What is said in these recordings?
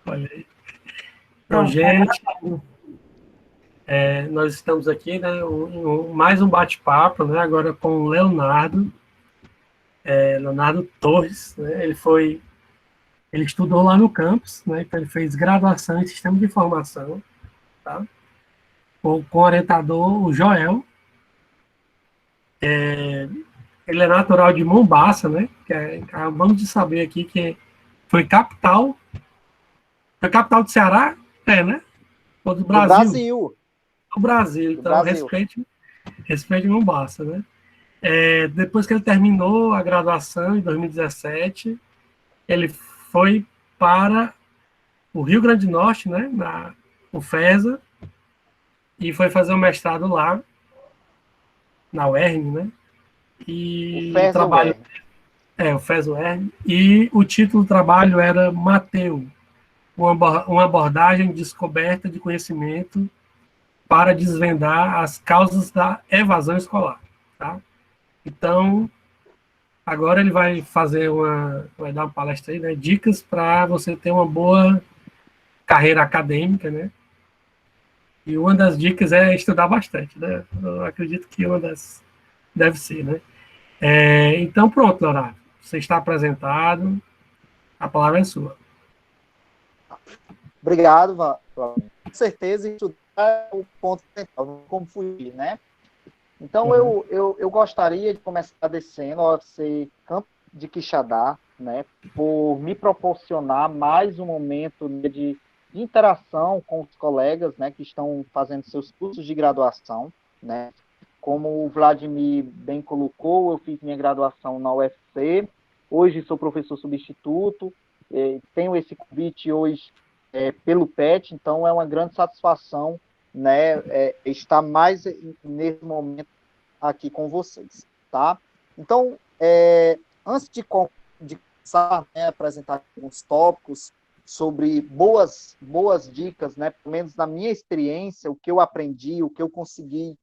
Olha aí. Então, Pronto. gente, nós estamos aqui, né, mais um bate-papo, né, agora com o Leonardo, Leonardo Torres, né, ele estudou lá no campus, né, então ele fez graduação em Sistema de Informação, tá, com o orientador, o Joel. Ele é natural de Mombaça, né, que acabamos de saber aqui que foi capital, do Ceará, né, ou do Do Brasil? Brasil. Do Brasil, Do então Brasil. respeite Mombaça, né. Depois que ele terminou a graduação, em 2017, ele foi para o Rio Grande do Norte, né, na UFESA, e foi fazer o mestrado lá, na UERN, né, O e o FES ou trabalho, UERN. o FES-UERN, e o título do trabalho era Mateu, uma abordagem de descoberta de conhecimento para desvendar as causas da evasão escolar, tá? Então, agora ele vai dar uma palestra aí, né? Dicas para você ter uma boa carreira acadêmica, né? E uma das dicas é estudar bastante, né? Eu acredito que uma das deve ser, né? Então, pronto, Leonardo. Você está apresentado. A palavra é sua. Obrigado, com certeza, estudar é o ponto central, não como fugir, né? Então, eu gostaria de começar agradecendo ao UFC Campo de Quixadá, né, por me proporcionar mais um momento de interação com os colegas, né, que estão fazendo seus cursos de graduação, né. Como o Vladimir bem colocou, eu fiz minha graduação na UFC, hoje sou professor substituto, tenho esse convite hoje pelo PET, então é uma grande satisfação, né, estar mais nesse momento aqui com vocês, tá? Então, antes de começar, né, apresentar alguns tópicos sobre boas dicas, né, pelo menos na minha experiência, o que eu aprendi, o que eu consegui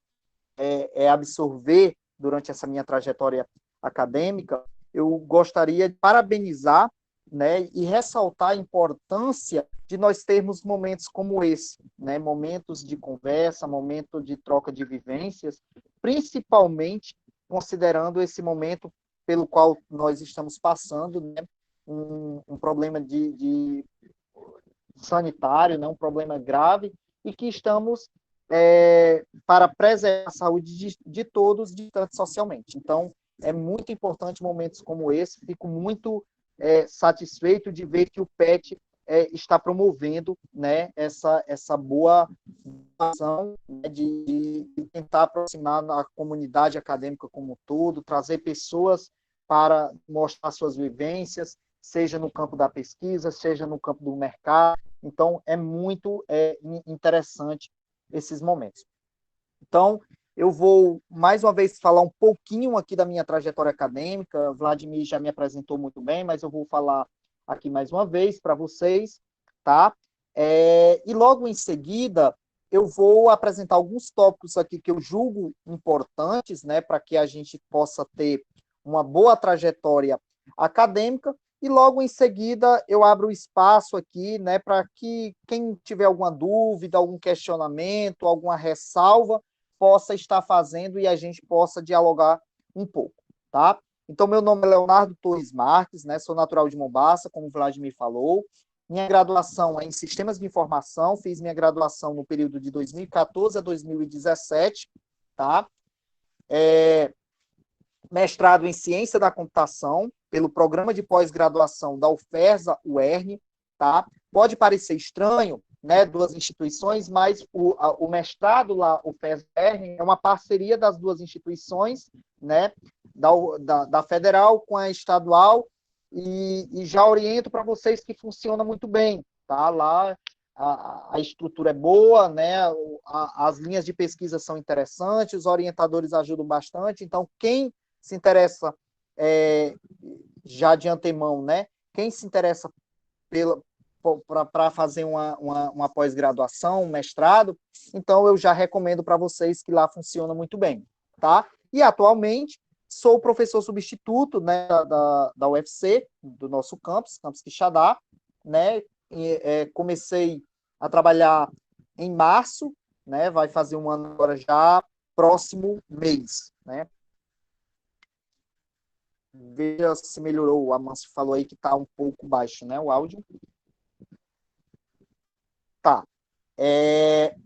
absorver durante essa minha trajetória acadêmica, eu gostaria de parabenizar, né, e ressaltar a importância de nós termos momentos como esse, né, momentos de conversa, momento de troca de vivências, principalmente considerando esse momento pelo qual nós estamos passando, né, um problema de sanitário, né, um problema grave, e que estamos para preservar a saúde de todos, distantes socialmente. Então, é muito importante momentos como esse, fico muito satisfeito de ver que o PET está promovendo, né, essa boa ação, né, de tentar aproximar a comunidade acadêmica como um todo, trazer pessoas para mostrar suas vivências, seja no campo da pesquisa, seja no campo do mercado. Então, é muito interessante esses momentos. Então, eu vou, mais uma vez, falar um pouquinho aqui da minha trajetória acadêmica. Vladimir já me apresentou muito bem, mas eu vou falar aqui mais uma vez para vocês, tá? E logo em seguida, eu vou apresentar alguns tópicos aqui que eu julgo importantes, né, para que a gente possa ter uma boa trajetória acadêmica, e logo em seguida eu abro o espaço aqui, né, para que quem tiver alguma dúvida, algum questionamento, alguma ressalva, possa estar fazendo e a gente possa dialogar um pouco, tá? Então, meu nome é Leonardo Torres Marques, né, sou natural de Mombaça, como o Vladimir falou. Minha graduação é em Sistemas de Informação, fiz minha graduação no período de 2014 a 2017, tá? Mestrado em Ciência da Computação, pelo Programa de Pós-Graduação da UFESA-UERN, tá? Pode parecer estranho, né, duas instituições, mas o mestrado lá, o UFESA-UERN, é uma parceria das duas instituições, né, da federal com a estadual, e já oriento para vocês que funciona muito bem, tá? Lá a estrutura é boa, né? As linhas de pesquisa são interessantes, os orientadores ajudam bastante, então quem se interessa já de antemão, né? Quem se interessa para fazer uma pós-graduação, um mestrado, então eu já recomendo para vocês que lá funciona muito bem, tá? E atualmente sou professor substituto, né, da UFC, do nosso campus Quixadá, né? Comecei a trabalhar em março, né? Vai fazer um ano agora já, próximo mês, né? Veja se melhorou. A Márcia falou aí que está um pouco baixo, né? O áudio. Tá.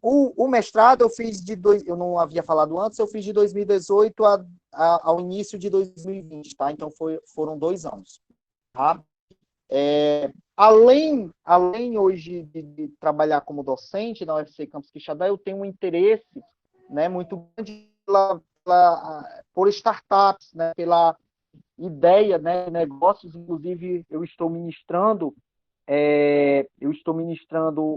O mestrado eu fiz eu não havia falado antes, eu fiz de 2018 ao início de 2020, tá? Então foram 2 anos, tá? Além hoje de trabalhar como docente na UFC Campus Quixadá, eu tenho um interesse, né, muito grande por startups, né, pela ideia, né, de negócios. Inclusive eu estou ministrando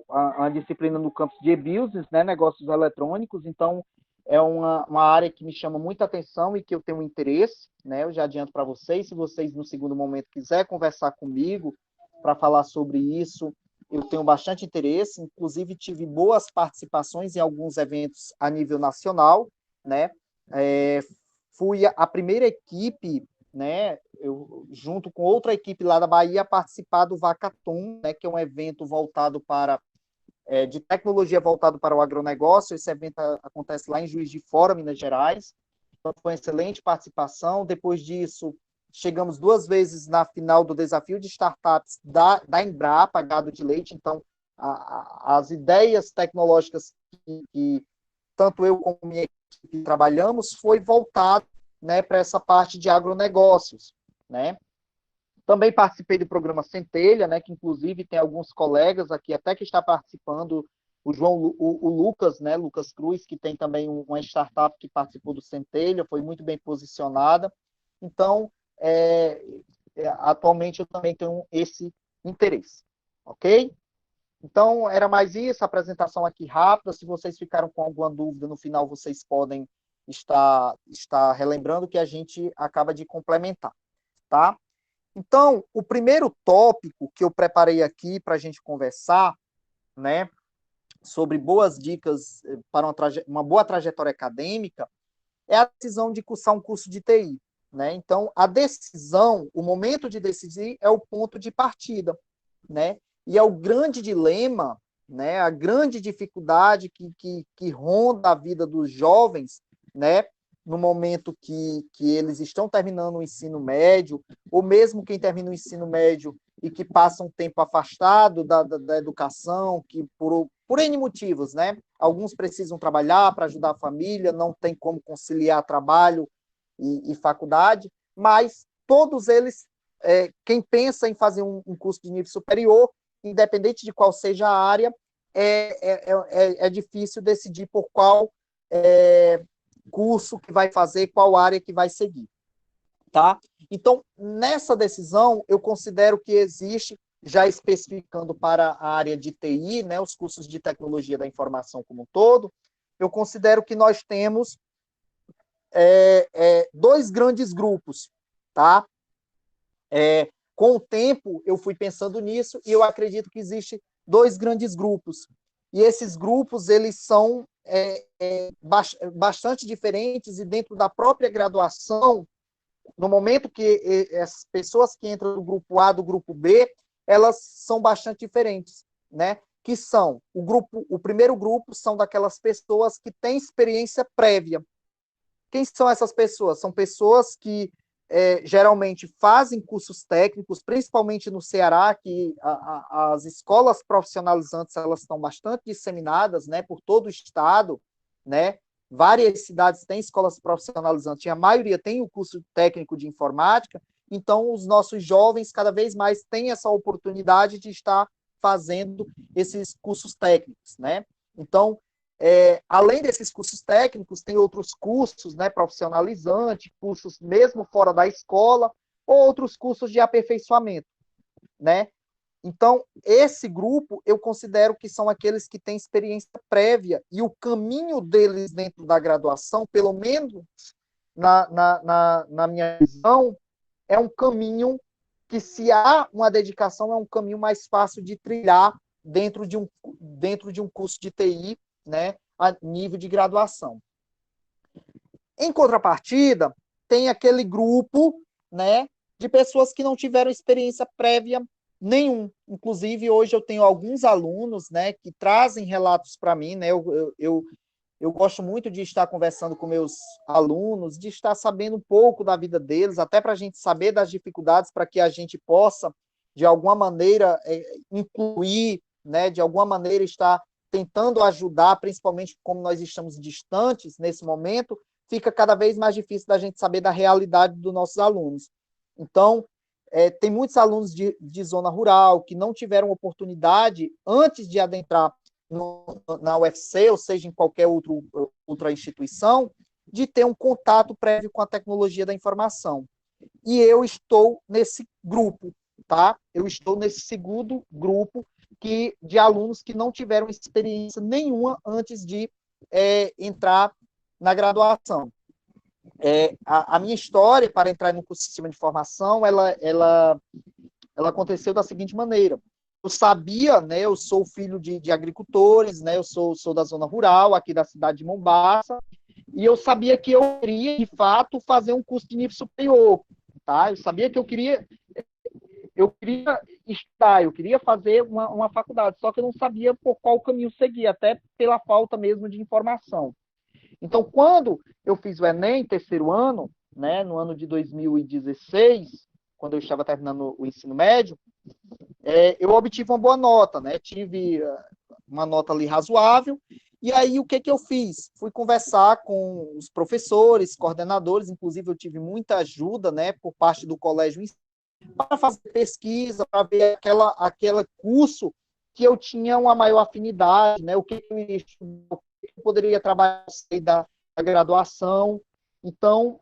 a disciplina no campus de e-business, né, negócios eletrônicos. Então é uma área que me chama muita atenção e que eu tenho interesse, né? Eu já adianto para vocês, se vocês no segundo momento quiser conversar comigo para falar sobre isso, eu tenho bastante interesse. Inclusive tive boas participações em alguns eventos a nível nacional, né? Fui a primeira equipe, né, eu, junto com outra equipe lá da Bahia, participar do Vacathon, né, que é um evento voltado de tecnologia voltado para o agronegócio. Esse evento acontece lá em Juiz de Fora, Minas Gerais. Então, foi uma excelente participação. Depois disso, chegamos 2 vezes na final do desafio de startups da Embrapa, Gado de Leite. Então, as ideias tecnológicas que tanto eu como minha equipe trabalhamos foi voltado, né, para essa parte de agronegócios, né? Também participei do programa Centelha, né, que inclusive tem alguns colegas aqui até que está participando, o Lucas, né, Lucas Cruz, que tem também uma startup que participou do Centelha, foi muito bem posicionada. Então, atualmente eu também tenho esse interesse, ok? Então, era mais isso, a apresentação aqui rápida. Se vocês ficaram com alguma dúvida, no final vocês podem estar relembrando, que a gente acaba de complementar, tá? Então, o primeiro tópico que eu preparei aqui para a gente conversar, né, sobre boas dicas para uma boa trajetória acadêmica, é a decisão de cursar um curso de TI, né? Então, a decisão, o momento de decidir é o ponto de partida, né? E é o grande dilema, né? A grande dificuldade que ronda a vida dos jovens, né? No momento que eles estão terminando o ensino médio, ou mesmo quem termina o ensino médio e que passa um tempo afastado da educação, que por N motivos, né? Alguns precisam trabalhar para ajudar a família, não tem como conciliar trabalho e faculdade, mas todos eles, quem pensa em fazer um curso de nível superior, independente de qual seja a área, é difícil decidir por qual curso que vai fazer, qual área que vai seguir, tá? Então, nessa decisão, eu considero que existe, já especificando para a área de TI, né, os cursos de tecnologia da informação como um todo, eu considero que nós temos 2 grandes grupos, tá? Com o tempo, eu fui pensando nisso e eu acredito que existe 2 grandes grupos. E esses grupos, eles são bastante diferentes, e dentro da própria graduação, no momento que as pessoas que entram do grupo A, do grupo B, elas são bastante diferentes, né? Que são o primeiro grupo são daquelas pessoas que têm experiência prévia. Quem são essas pessoas? São pessoas que geralmente fazem cursos técnicos, principalmente no Ceará, que as escolas profissionalizantes elas estão bastante disseminadas, né, por todo o estado, né? Várias cidades têm escolas profissionalizantes, e a maioria tem o curso técnico de informática. Então, os nossos jovens cada vez mais têm essa oportunidade de estar fazendo esses cursos técnicos, né? Então, além desses cursos técnicos, tem outros cursos, né, profissionalizantes, cursos mesmo fora da escola, ou outros cursos de aperfeiçoamento, né? Então, esse grupo eu considero que são aqueles que têm experiência prévia, e o caminho deles dentro da graduação, pelo menos na minha visão, é um caminho que, se há uma dedicação, é um caminho mais fácil de trilhar dentro de um curso de TI, né, a nível de graduação. Em contrapartida, tem aquele grupo, né, de pessoas que não tiveram experiência prévia Nenhum. Inclusive, hoje eu tenho alguns alunos, né, que trazem relatos para mim, né, eu gosto muito de estar conversando com meus alunos, de estar sabendo um pouco da vida deles, até para a gente saber das dificuldades, para que a gente possa, de alguma maneira, incluir, né, de alguma maneira estar tentando ajudar, principalmente como nós estamos distantes nesse momento, fica cada vez mais difícil da gente saber da realidade dos nossos alunos. Então, tem muitos alunos de zona rural que não tiveram oportunidade, antes de adentrar na UFC, ou seja, em qualquer outra instituição, de ter um contato prévio com a tecnologia da informação. E eu estou nesse grupo, tá? Eu estou nesse segundo grupo de alunos que não tiveram experiência nenhuma antes de entrar na graduação. A minha história para entrar no curso de sistema de informação, ela aconteceu da seguinte maneira. Eu sabia, né, eu sou filho de agricultores, né, eu sou da zona rural, aqui da cidade de Mombaça, e eu sabia que eu queria, de fato, fazer um curso de nível superior, tá? Eu sabia que eu queria estudar, eu queria fazer uma faculdade, só que eu não sabia por qual caminho seguir, até pela falta mesmo de informação. Então, quando eu fiz o Enem, terceiro ano, né, no ano de 2016, quando eu estava terminando o ensino médio, eu obtive uma boa nota, né? Tive uma nota ali razoável. E aí, o que eu fiz? Fui conversar com os professores, coordenadores, inclusive eu tive muita ajuda, né, por parte do colégio, para fazer pesquisa, para ver aquele curso que eu tinha uma maior afinidade, né? O que eu ia estudar, o que eu poderia trabalhar da graduação. Então,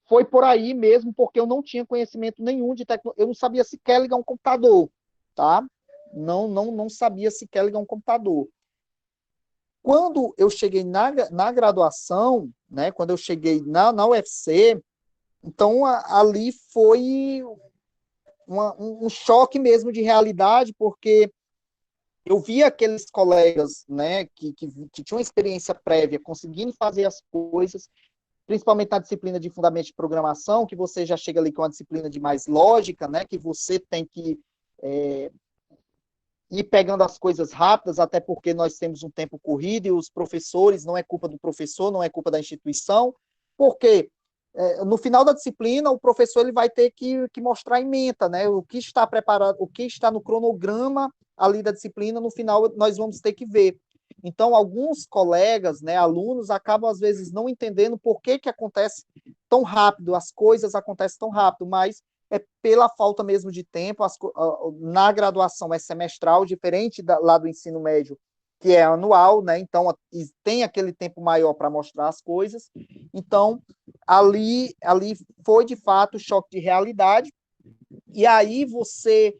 foi por aí mesmo, porque eu não tinha conhecimento nenhum de tecnologia, eu não sabia sequer ligar um computador, tá? Não sabia sequer ligar um computador. Quando eu cheguei na graduação, né, quando eu cheguei na UFC, então ali foi um choque mesmo de realidade, porque eu vi aqueles colegas, né, que tinham experiência prévia, conseguindo fazer as coisas, principalmente na disciplina de fundamento de programação, que você já chega ali com uma disciplina de mais lógica, né, que você tem que ir pegando as coisas rápidas, até porque nós temos um tempo corrido e os professores, não é culpa do professor, não é culpa da instituição, porque no final da disciplina, o professor ele vai ter que mostrar em ementa, né, o que está preparado, o que está no cronograma ali da disciplina, no final nós vamos ter que ver. Então, alguns colegas, né, alunos, acabam às vezes não entendendo por que acontece tão rápido, as coisas acontecem tão rápido, mas é pela falta mesmo de tempo. Na graduação é semestral, diferente lá do ensino médio, que é anual, né? Então tem aquele tempo maior para mostrar as coisas. Então, ali foi de fato choque de realidade. E aí você,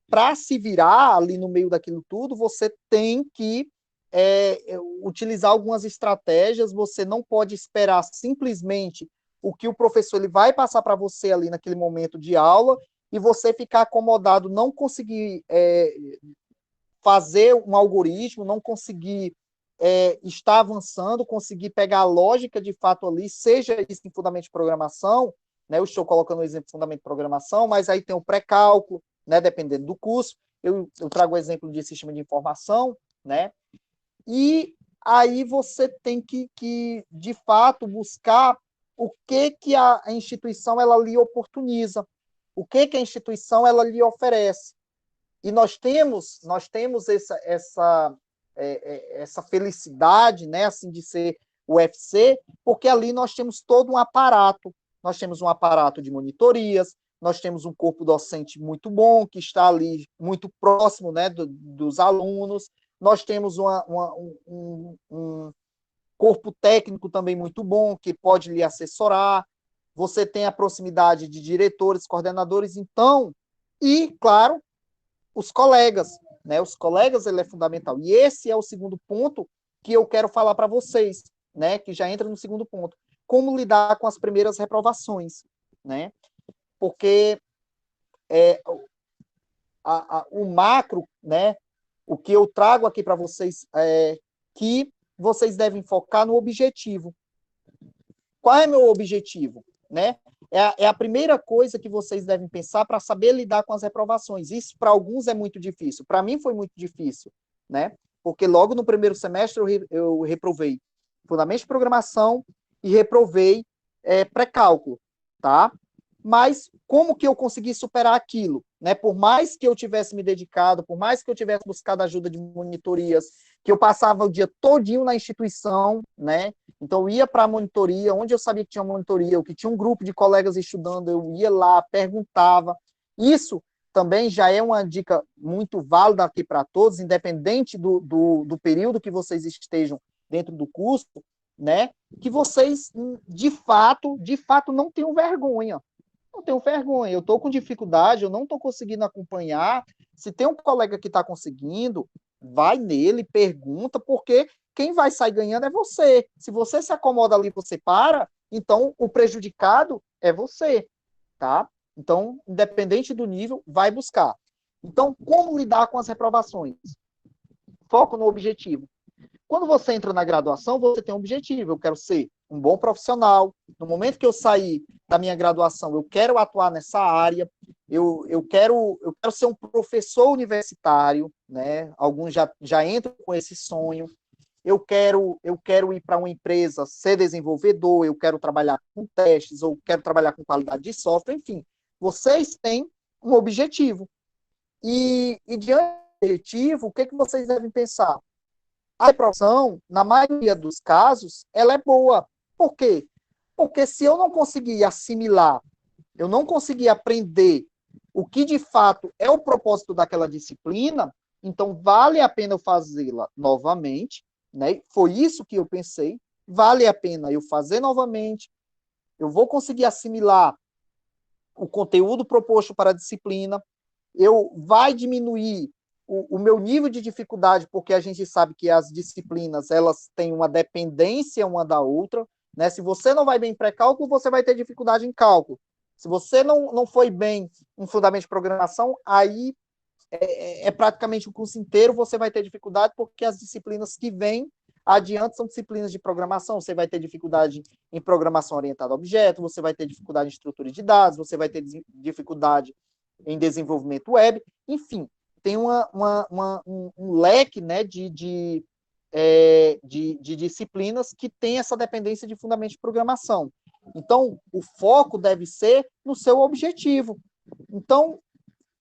para se virar ali no meio daquilo tudo, você tem que utilizar algumas estratégias. Você não pode esperar simplesmente o que o professor ele vai passar para você ali naquele momento de aula e você ficar acomodado, não conseguir fazer um algoritmo, não conseguir estar avançando, conseguir pegar a lógica de fato ali, seja isso em fundamento de programação, né? Eu estou colocando o exemplo de fundamento de programação, mas aí tem o pré-cálculo, né? Dependendo do curso. Eu trago o exemplo de sistema de informação, né? E aí você tem que de fato, buscar o que a instituição ela lhe oportuniza, o que a instituição ela lhe oferece. E nós temos essa felicidade, né, assim, de ser o UFC, porque ali nós temos todo um aparato. Nós temos um aparato de monitorias, nós temos um corpo docente muito bom, que está ali muito próximo, né, dos alunos, nós temos um corpo técnico também muito bom, que pode lhe assessorar, você tem a proximidade de diretores, coordenadores, então, e, claro, os colegas, né? Os colegas, ele é fundamental. E esse é o segundo ponto que eu quero falar para vocês, né? Que já entra no segundo ponto. Como lidar com as primeiras reprovações, né? Porque o macro, né? O que eu trago aqui para vocês é que vocês devem focar no objetivo. Qual é meu objetivo, né? é a primeira coisa que vocês devem pensar para saber lidar com as reprovações. Isso, para alguns, é muito difícil. Para mim, foi muito difícil, né? Porque logo no primeiro semestre eu reprovei Fundamentos de Programação e reprovei pré-cálculo, tá? Mas como que eu consegui superar aquilo, né? Por mais que eu tivesse me dedicado, por mais que eu tivesse buscado ajuda de monitorias, que eu passava o dia todinho na instituição, né? Então eu ia para a monitoria, onde eu sabia que tinha monitoria, ou que tinha um grupo de colegas estudando, eu ia lá, perguntava. Isso também já é uma dica muito válida aqui para todos, independente do período que vocês estejam dentro do curso, né? Que vocês, de fato, não tenham vergonha. Não tenho vergonha, eu estou com dificuldade, eu não estou conseguindo acompanhar. Se tem um colega que está conseguindo, vai nele, pergunta, porque quem vai sair ganhando é você. Se você se acomoda ali, você para, então o prejudicado é você, tá? Então, independente do nível, vai buscar. Então, como lidar com as reprovações? Foco no objetivo. Quando você entra na graduação, você tem um objetivo. Eu quero ser um bom profissional. No momento que eu sair da minha graduação, eu quero atuar nessa área. Eu quero ser um professor universitário, né? Alguns já entram com esse sonho. Eu quero ir para uma empresa, ser desenvolvedor, eu quero trabalhar com testes, ou quero trabalhar com qualidade de software, enfim. Vocês têm um objetivo. E diante do objetivo, o que vocês devem pensar? A reprovação, na maioria dos casos, ela é boa. Por quê? Porque se eu não conseguir assimilar, eu não conseguir aprender o que de fato é o propósito daquela disciplina, então vale a pena eu fazê-la novamente, né? Foi isso que eu pensei, vale a pena eu fazer novamente, eu vou conseguir assimilar o conteúdo proposto para a disciplina, vai diminuir o meu nível de dificuldade, porque a gente sabe que as disciplinas, elas têm uma dependência uma da outra, né? Se você não vai bem em pré-cálculo, você vai ter dificuldade em cálculo. Se você não foi bem em fundamento de programação, aí praticamente o curso inteiro você vai ter dificuldade, porque as disciplinas que vêm adiante são disciplinas de programação. Você vai ter dificuldade em programação orientada a objeto, você vai ter dificuldade em estrutura de dados, você vai ter dificuldade em desenvolvimento web, enfim, tem um leque, né, de disciplinas que tem essa dependência de fundamento de programação. Então, o foco deve ser no seu objetivo. Então,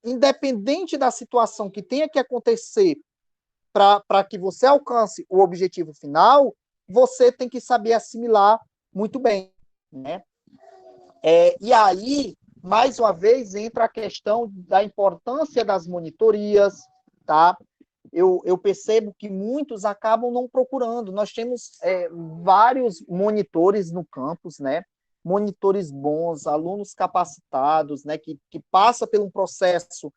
independente da situação que tenha que acontecer para que você alcance o objetivo final, você tem que saber assimilar muito bem, né? E aí, mais uma vez, entra a questão da importância das monitorias, tá? Eu percebo que muitos acabam não procurando. Nós temos vários monitores no campus, né? Monitores bons, alunos capacitados, né? Que passa por um processo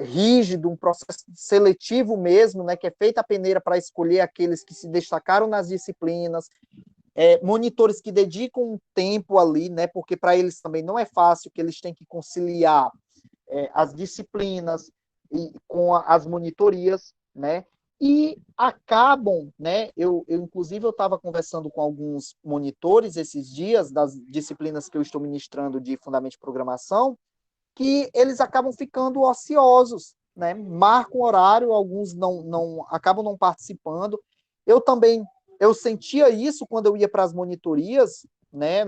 rígido, um processo seletivo mesmo, né? Que é feita a peneira para escolher aqueles que se destacaram nas disciplinas, monitores que dedicam um tempo ali, né? Porque para eles também não é fácil, que eles têm que conciliar as disciplinas com as monitorias, né? E acabam, né? Inclusive, eu estava conversando com alguns monitores esses dias das disciplinas que eu estou ministrando de Fundamento de Programação, que eles acabam ficando ociosos, né? Marcam horário, alguns acabam não participando. Eu sentia isso quando eu ia para as monitorias, né?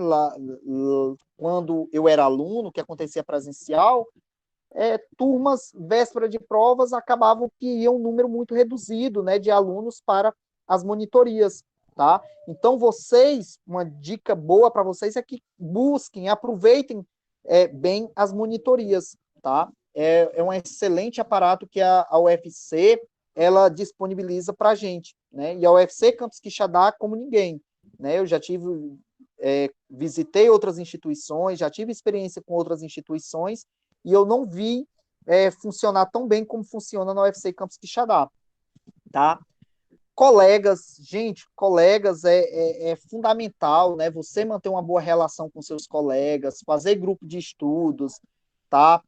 Quando eu era aluno, que acontecia presencial, turmas, véspera de provas, acabavam que iam um número muito reduzido, né, de alunos para as monitorias, tá? Então, uma dica boa para vocês é que busquem, aproveitem bem as monitorias, tá? É um excelente aparato que a UFC ela disponibiliza para a gente, né? E a UFC Campus Quixadá como ninguém, né? Eu já visitei outras instituições, já tive experiência com outras instituições, e eu não vi funcionar tão bem como funciona na UFC Campus Quixadá, tá? Colegas é fundamental, né? Você manter uma boa relação com seus colegas, fazer grupo de estudos, tá?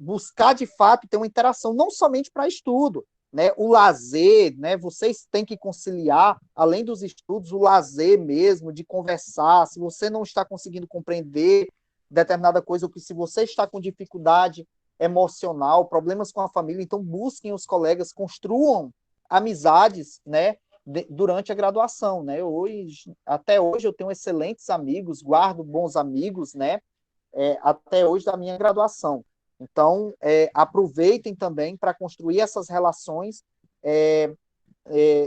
Buscar, de fato, ter uma interação, não somente para estudo, né? O lazer, né? Vocês têm que conciliar, além dos estudos, o lazer mesmo, de conversar. Se você não está conseguindo compreender determinada coisa, ou que se você está com dificuldade emocional, problemas com a família, então busquem os colegas, construam amizades, né, durante a graduação, né? Até hoje eu tenho excelentes amigos, guardo bons amigos, né? Até hoje da minha graduação. Então, aproveitem também para construir essas relações,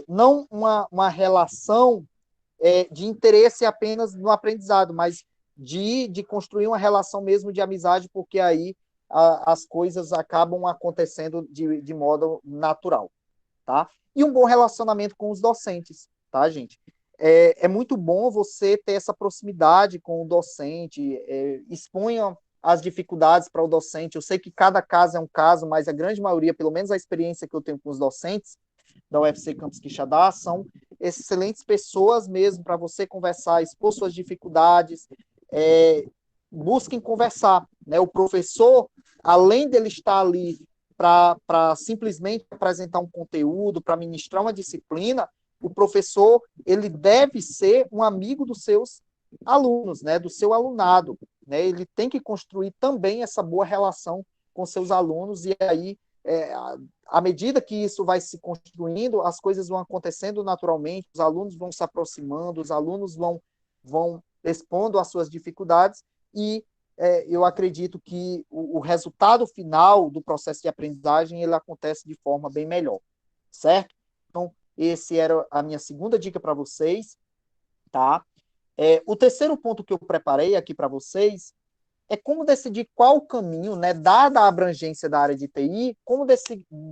não uma relação de interesse apenas no aprendizado, mas de construir uma relação mesmo de amizade, porque aí as coisas acabam acontecendo de modo natural, tá? E um bom relacionamento com os docentes, tá, gente? É muito bom você ter essa proximidade com o docente, exponha as dificuldades para o docente. Eu sei que cada caso é um caso, mas a grande maioria, pelo menos a experiência que eu tenho com os docentes da UFC Campus Quixadá, são excelentes pessoas mesmo para você conversar, expor suas dificuldades, busquem conversar, né? O professor, além dele estar ali para simplesmente apresentar um conteúdo, para ministrar uma disciplina, o professor ele deve ser um amigo dos seus alunos, né? Do seu alunado, né? Ele tem que construir também essa boa relação com seus alunos, e aí, à medida que isso vai se construindo, as coisas vão acontecendo naturalmente, os alunos vão se aproximando, os alunos vão expondo as suas dificuldades, e eu acredito que o resultado final do processo de aprendizagem ele acontece de forma bem melhor, certo? Então, esse era a minha segunda dica para vocês, tá? O terceiro ponto que eu preparei aqui para vocês é como decidir qual caminho, né, dada a abrangência da área de TI, como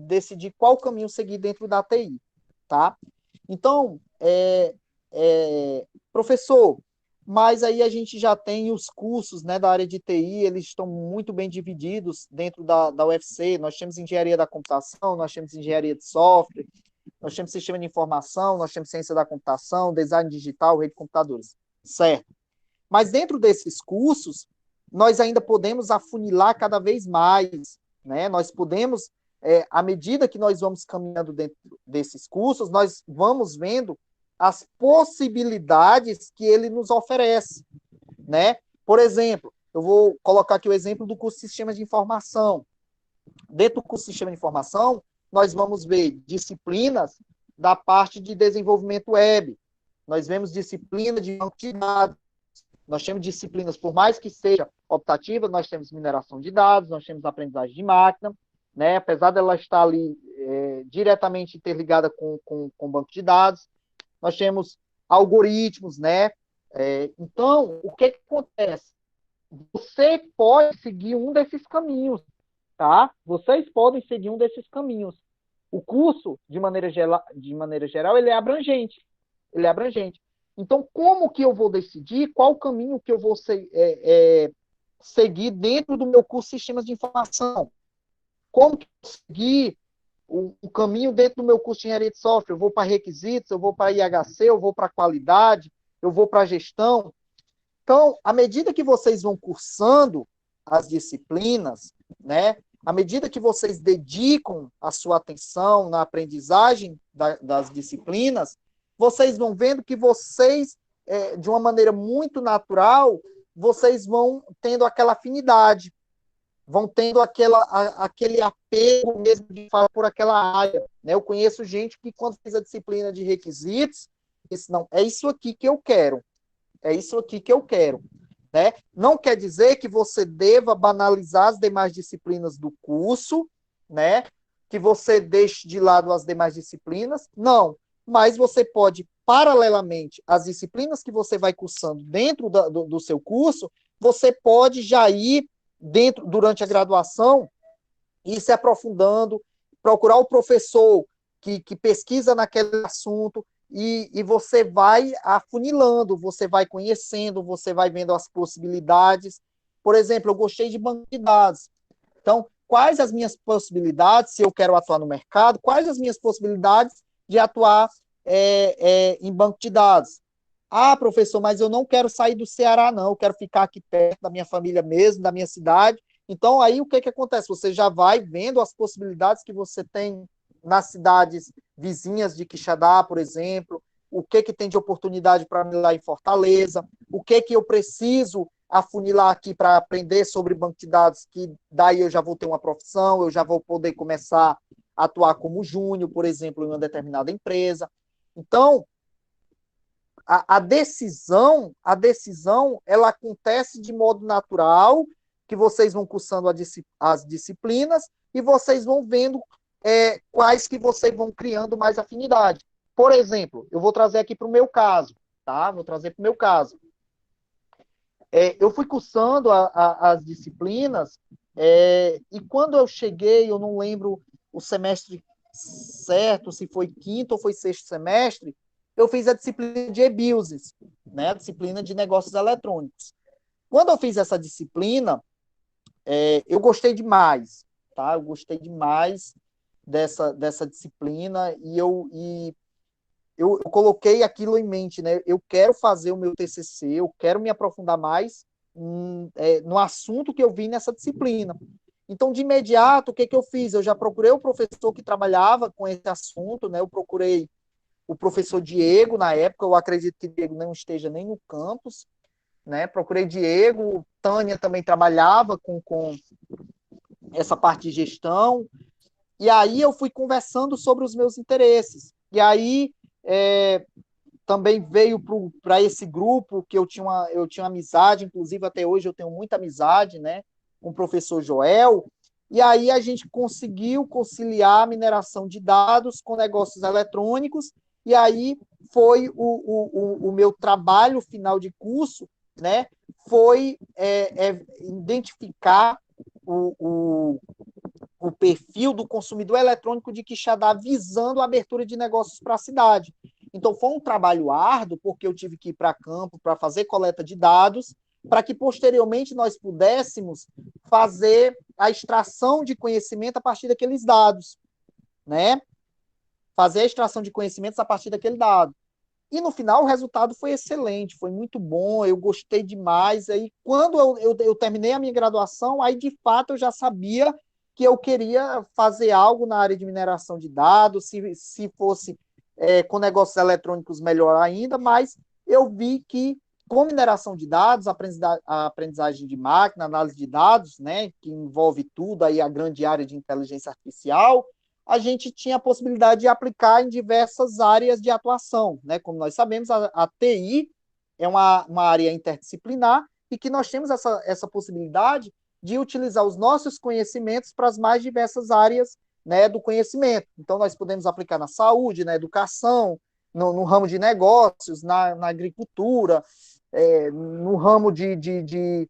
decidir qual caminho seguir dentro da TI, tá? Então, professor, mas aí a gente já tem os cursos, né, da área de TI, eles estão muito bem divididos dentro da UFC. Nós temos engenharia da computação, nós temos engenharia de software, nós temos sistema de informação, nós temos ciência da computação, design digital, rede de computadores, certo? Mas dentro desses cursos, nós ainda podemos afunilar cada vez mais, né? Nós podemos, à medida que nós vamos caminhando dentro desses cursos, nós vamos vendo as possibilidades que ele nos oferece, né? Por exemplo, eu vou colocar aqui o exemplo do curso de Sistemas de Informação. Dentro do curso de Sistema de Informação, nós vamos ver disciplinas da parte de desenvolvimento web, nós vemos disciplina de banco de dados, nós temos disciplinas, por mais que seja optativa, nós temos mineração de dados, nós temos aprendizagem de máquina, né? Apesar dela estar ali diretamente interligada com banco de dados, nós temos algoritmos, né? Então, o que acontece? Você pode seguir um desses caminhos, tá? Vocês podem seguir um desses caminhos. O curso, de maneira geral, ele é abrangente. Ele é abrangente. Então, como que eu vou decidir qual caminho que eu vou seguir dentro do meu curso de Sistemas de Informação? Como que eu vou seguir o caminho dentro do meu curso de Engenharia de Software? Eu vou para requisitos, eu vou para IHC, eu vou para qualidade, eu vou para gestão. Então, à medida que vocês vão cursando as disciplinas, né, à medida que vocês dedicam a sua atenção na aprendizagem das disciplinas, vocês vão vendo que vocês, de uma maneira muito natural, vocês vão tendo aquela afinidade, vão tendo aquele apego mesmo de falar por aquela área, né? Eu conheço gente que, quando fez a disciplina de requisitos, disse, não, é isso aqui que eu quero, é isso aqui que eu quero, né? Não quer dizer que você deva banalizar as demais disciplinas do curso, né? Que você deixe de lado as demais disciplinas, não. Mas você pode, paralelamente às disciplinas que você vai cursando dentro do seu curso, você pode já ir durante a graduação, ir se aprofundando, procurar o professor que pesquisa naquele assunto, e você vai afunilando, você vai conhecendo, você vai vendo as possibilidades. Por exemplo, eu gostei de banco de dados. Então, quais as minhas possibilidades, se eu quero atuar no mercado, quais as minhas possibilidades de atuar em banco de dados? Ah, professor, mas eu não quero sair do Ceará, não, eu quero ficar aqui perto da minha família mesmo, da minha cidade. Então, aí o que acontece? Você já vai vendo as possibilidades que você tem nas cidades vizinhas de Quixadá, por exemplo, o que tem de oportunidade para mim lá em Fortaleza, o que eu preciso afunilar aqui para aprender sobre banco de dados, que daí eu já vou ter uma profissão, eu já vou poder começar a atuar como júnior, por exemplo, em uma determinada empresa. Então, a decisão, ela acontece de modo natural, que vocês vão cursando as disciplinas e vocês vão vendo quais que vocês vão criando mais afinidade. Por exemplo, eu vou trazer aqui para o meu caso, tá? Vou trazer para o meu caso. Eu fui cursando as disciplinas e quando eu cheguei, eu não lembro o semestre certo, se foi quinto ou foi sexto semestre, eu fiz a disciplina de e-business, né? A disciplina de negócios eletrônicos. Quando eu fiz essa disciplina, eu gostei demais, tá? Eu gostei demais dessa disciplina e eu coloquei aquilo em mente, né? Eu quero fazer o meu TCC, eu quero me aprofundar mais no assunto que eu vi nessa disciplina. Então, de imediato, o que eu fiz? Eu já procurei o professor que trabalhava com esse assunto, né? Eu procurei o professor Diego, na época, eu acredito que Diego não esteja nem no campus, né? Procurei Diego, Tânia também trabalhava com essa parte de gestão, e aí eu fui conversando sobre os meus interesses. E aí também veio para esse grupo que eu tinha amizade, inclusive até hoje eu tenho muita amizade, né, com o professor Joel, e aí a gente conseguiu conciliar a mineração de dados com negócios eletrônicos, e aí foi o meu trabalho final de curso, né, foi identificar o perfil do consumidor eletrônico de Quixadá visando a abertura de negócios para a cidade. Então, foi um trabalho árduo, porque eu tive que ir para campo para fazer coleta de dados, para que, posteriormente, nós pudéssemos fazer a extração de conhecimento a partir daqueles dados, né? Fazer a extração de conhecimentos a partir daquele dado. E, no final, o resultado foi excelente, foi muito bom, eu gostei demais. Aí, quando eu terminei a minha graduação, aí, de fato, eu já sabia que eu queria fazer algo na área de mineração de dados, se fosse com negócios eletrônicos, melhor ainda, mas eu vi que com mineração de dados, a aprendizagem de máquina, análise de dados, né, que envolve tudo, aí a grande área de inteligência artificial, a gente tinha a possibilidade de aplicar em diversas áreas de atuação, né? Como nós sabemos, a TI é uma área interdisciplinar e que nós temos essa possibilidade de utilizar os nossos conhecimentos para as mais diversas áreas, né, do conhecimento. Então, nós podemos aplicar na saúde, na educação, no ramo de negócios, na agricultura, no ramo de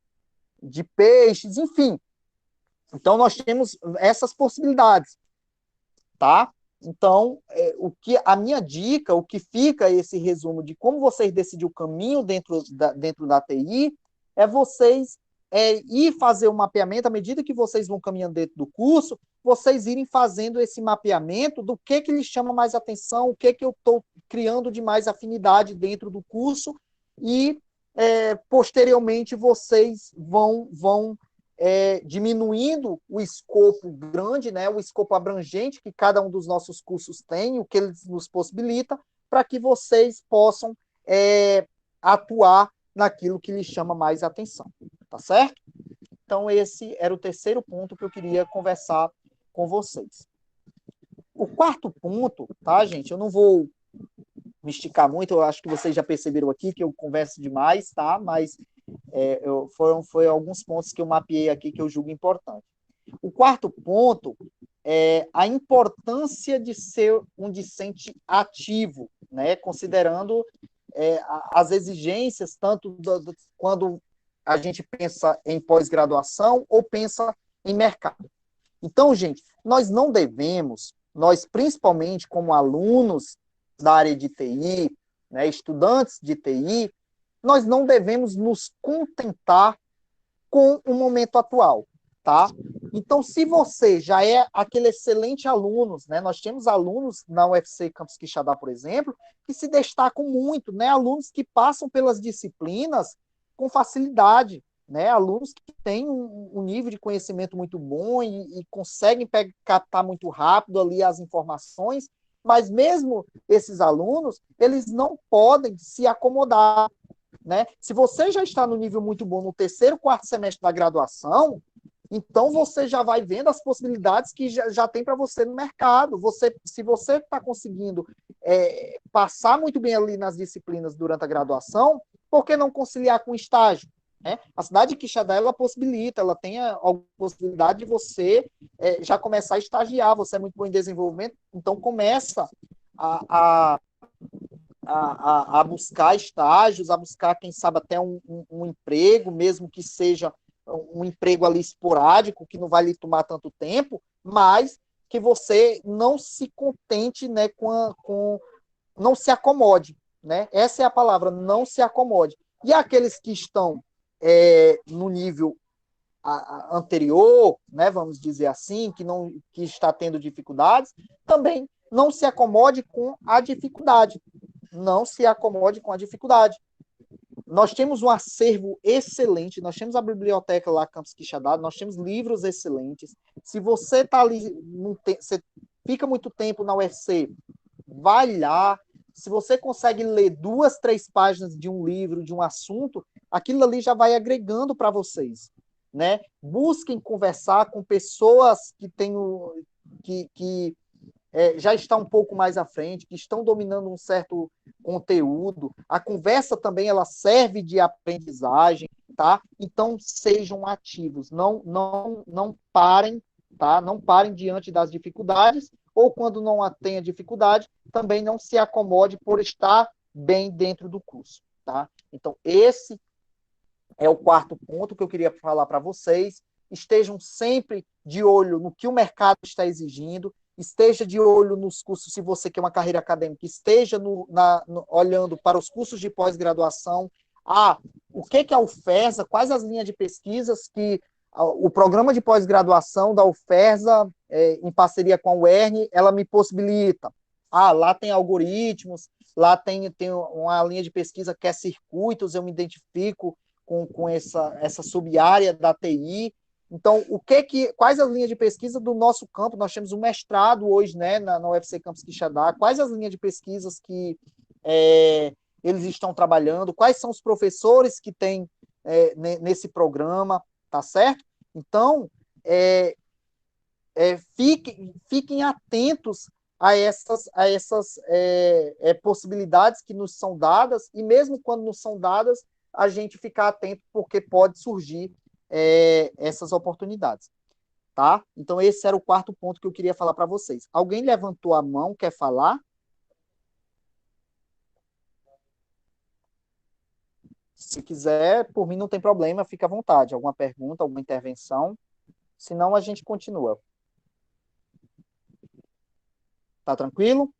peixes, enfim. Então, nós temos essas possibilidades, tá? Então, a minha dica, o que fica esse resumo de como vocês decidirem o caminho dentro da TI, é vocês ir fazer o mapeamento, à medida que vocês vão caminhando dentro do curso, vocês irem fazendo esse mapeamento do que lhes chama mais atenção, o que eu estou criando de mais afinidade dentro do curso, e posteriormente vocês vão diminuindo o escopo grande, né, o escopo abrangente que cada um dos nossos cursos tem, o que eles nos possibilita, para que vocês possam atuar naquilo que lhes chama mais atenção, tá certo? Então, esse era o terceiro ponto que eu queria conversar com vocês. O quarto ponto, tá, gente? Eu não vou me esticar muito, eu acho que vocês já perceberam aqui que eu converso demais, tá? Mas foram alguns pontos que eu mapeei aqui que eu julgo importante. O quarto ponto é a importância de ser um discente ativo, né? Considerando as exigências, tanto quando a gente pensa em pós-graduação ou pensa em mercado. Então, gente, nós não devemos, nós principalmente como alunos da área de TI, né, estudantes de TI, nós não devemos nos contentar com o momento atual, tá? Então, se você já é aquele excelente aluno, né? Nós temos alunos na UFC Campus Quixadá, por exemplo, que se destacam muito, né? Alunos que passam pelas disciplinas com facilidade, né? Alunos que têm um nível de conhecimento muito bom e conseguem captar muito rápido ali as informações, mas mesmo esses alunos, eles não podem se acomodar, né? Se você já está no nível muito bom no terceiro, quarto semestre da graduação, então você já vai vendo as possibilidades que já tem para você no mercado. Se você está conseguindo passar muito bem ali nas disciplinas durante a graduação, por que não conciliar com estágio? Né? A cidade de Quixadá, ela possibilita, ela tem a possibilidade de você já começar a estagiar. Você é muito bom em desenvolvimento, então começa a buscar estágios, a buscar, quem sabe, até um emprego, mesmo que seja um emprego ali esporádico, que não vai lhe tomar tanto tempo, mas que você não se contente, né, não se acomode, né? Essa é a palavra, não se acomode. E aqueles que estão no nível anterior, né, vamos dizer assim, que está tendo dificuldades, também não se acomode com a dificuldade. Não se acomode com a dificuldade. Nós temos um acervo excelente, nós temos a biblioteca lá, Campus Quixadá, nós temos livros excelentes. Se você está ali, você fica muito tempo na UFC, vai lá. Se você consegue ler 2, 3 páginas de um livro, de um assunto, aquilo ali já vai agregando para vocês, né? Busquem conversar com pessoas que têm já está um pouco mais à frente, que estão dominando um certo conteúdo. A conversa também ela serve de aprendizagem, tá? Então sejam ativos, não parem, tá? Não parem diante das dificuldades, ou quando não tenha dificuldade, também não se acomode por estar bem dentro do curso, tá? Então esse é o quarto ponto que eu queria falar para vocês. Estejam sempre de olho no que o mercado está exigindo, esteja de olho nos cursos, se você quer uma carreira acadêmica, esteja olhando para os cursos de pós-graduação. O que é a UFESA, quais as linhas de pesquisas que o programa de pós-graduação da UFESA, em parceria com a UERN, ela me possibilita. Lá tem algoritmos, lá tem uma linha de pesquisa que é circuitos, eu me identifico com essa sub-área da TI. Então, quais as linhas de pesquisa do nosso campo? Nós temos um mestrado hoje, né, na UFC Campus Quixadá. Quais as linhas de pesquisas que eles estão trabalhando? Quais são os professores que tem nesse programa? Tá certo? Então, fiquem atentos a essas possibilidades que nos são dadas, e mesmo quando nos são dadas, a gente ficar atento, porque pode surgir essas oportunidades, tá? Então, esse era o quarto ponto que eu queria falar para vocês. Alguém levantou a mão, quer falar? Se quiser, por mim não tem problema, fica à vontade. Alguma pergunta, alguma intervenção? Senão, a gente continua. Tá tranquilo?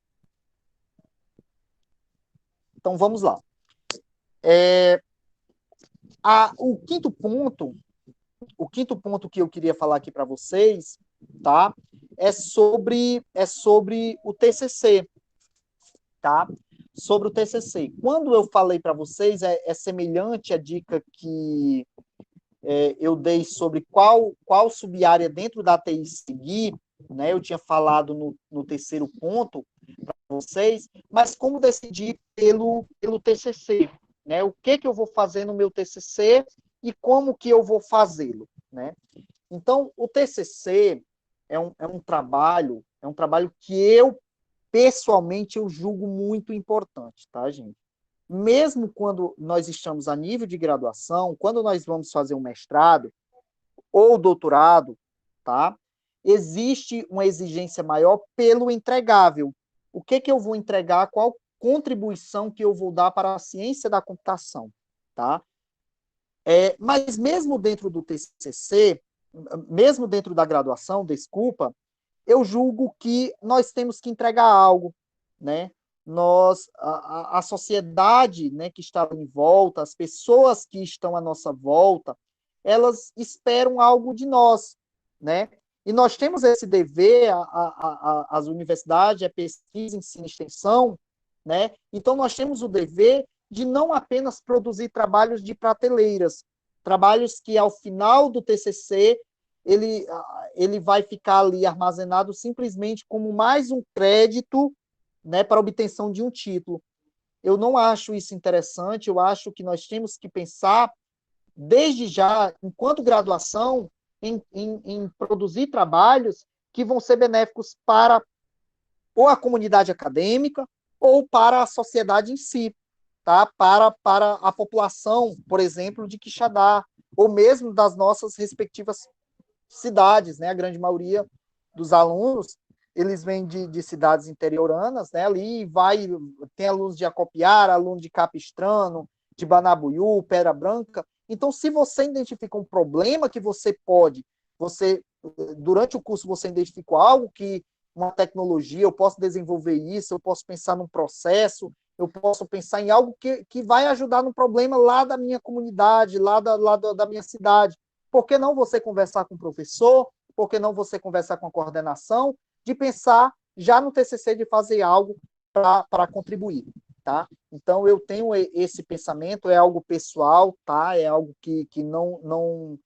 Então, vamos lá. O quinto ponto que eu queria falar aqui para vocês, tá? É sobre o TCC, tá? Sobre o TCC. Quando eu falei para vocês, é semelhante à dica que eu dei sobre qual sub-área dentro da TI seguir, né? Eu tinha falado no terceiro ponto para vocês, mas como decidir pelo TCC, né? O que eu vou fazer no meu TCC e como que eu vou fazê-lo, né? Então, o TCC é um trabalho que pessoalmente, eu julgo muito importante, tá, gente? Mesmo quando nós estamos a nível de graduação, quando nós vamos fazer um mestrado ou doutorado, tá? Existe uma exigência maior pelo entregável. O que eu vou entregar, qual contribuição que eu vou dar para a ciência da computação, tá? Mas mesmo dentro do TCC, mesmo dentro da graduação, desculpa, eu julgo que nós temos que entregar algo, né? A sociedade, né, que está em volta, as pessoas que estão à nossa volta, elas esperam algo de nós, né? E nós temos esse dever, as universidades, a pesquisa, ensino e extensão, né? Então nós temos o dever de não apenas produzir trabalhos de prateleiras, trabalhos que ao final do TCC ele vai ficar ali armazenado simplesmente como mais um crédito, né, para obtenção de um título. eu não acho isso interessante, eu acho que nós temos que pensar, desde já, enquanto graduação, em produzir trabalhos que vão ser benéficos para ou a comunidade acadêmica ou para a sociedade em si, tá? Para a população, por exemplo, de Quixadá, ou mesmo das nossas respectivas cidades, né? A grande maioria dos alunos, eles vêm de cidades interioranas, né? Ali tem alunos de Acopiara, aluno de Capistrano, de Banabuiú, Pedra Branca. Então, se você identifica um problema que durante o curso você identificou algo que uma tecnologia, eu posso desenvolver isso, eu posso pensar num processo, eu posso pensar em algo que vai ajudar no problema lá da minha comunidade, lá da minha cidade. Por que não você conversar com o professor? Por que não você conversar com a coordenação? De pensar já no TCC de fazer algo para contribuir, tá? Então, eu tenho esse pensamento, é algo pessoal, tá? É algo que não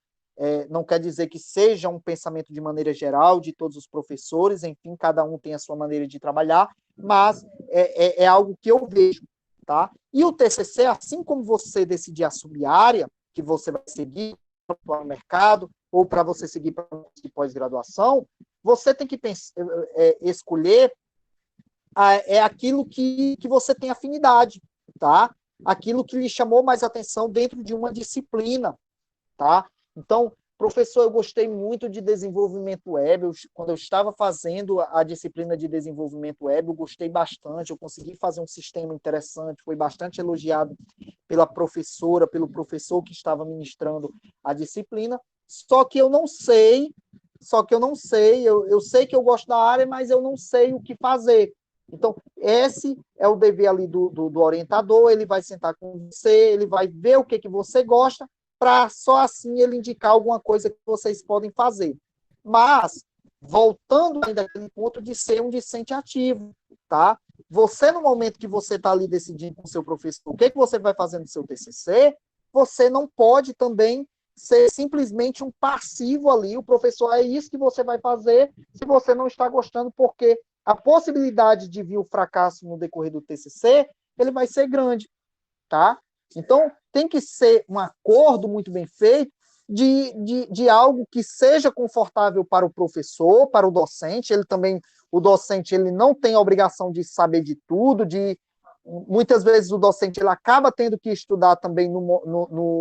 quer dizer que seja um pensamento de maneira geral de todos os professores, enfim, cada um tem a sua maneira de trabalhar, mas é algo que eu vejo, tá? E o TCC, assim como você decidir assumir a área que você vai seguir para o mercado ou para você seguir para de pós-graduação, você tem que escolher aquilo que você tem afinidade, tá? Aquilo que lhe chamou mais atenção dentro de uma disciplina, tá? Então, professor, eu gostei muito de desenvolvimento web. Quando eu estava fazendo a disciplina de desenvolvimento web, eu gostei bastante, eu consegui fazer um sistema interessante, foi bastante elogiado pela professora, pelo professor que estava ministrando a disciplina, eu sei que eu gosto da área, mas eu não sei o que fazer. Então, esse é o dever ali do orientador, ele vai sentar com você, ele vai ver o que você gosta, para só assim ele indicar alguma coisa que vocês podem fazer. Mas, voltando ainda àquele ponto de ser um discente ativo, tá? Você, no momento que você está ali decidindo com o seu professor o que você vai fazer no seu TCC, você não pode também ser simplesmente um passivo ali, o professor é isso que você vai fazer, se você não está gostando, porque a possibilidade de vir o fracasso no decorrer do TCC, ele vai ser grande, tá? Então, tem que ser um acordo muito bem feito de algo que seja confortável para o professor, para o docente. O docente ele não tem a obrigação de saber de tudo, muitas vezes o docente ele acaba tendo que estudar também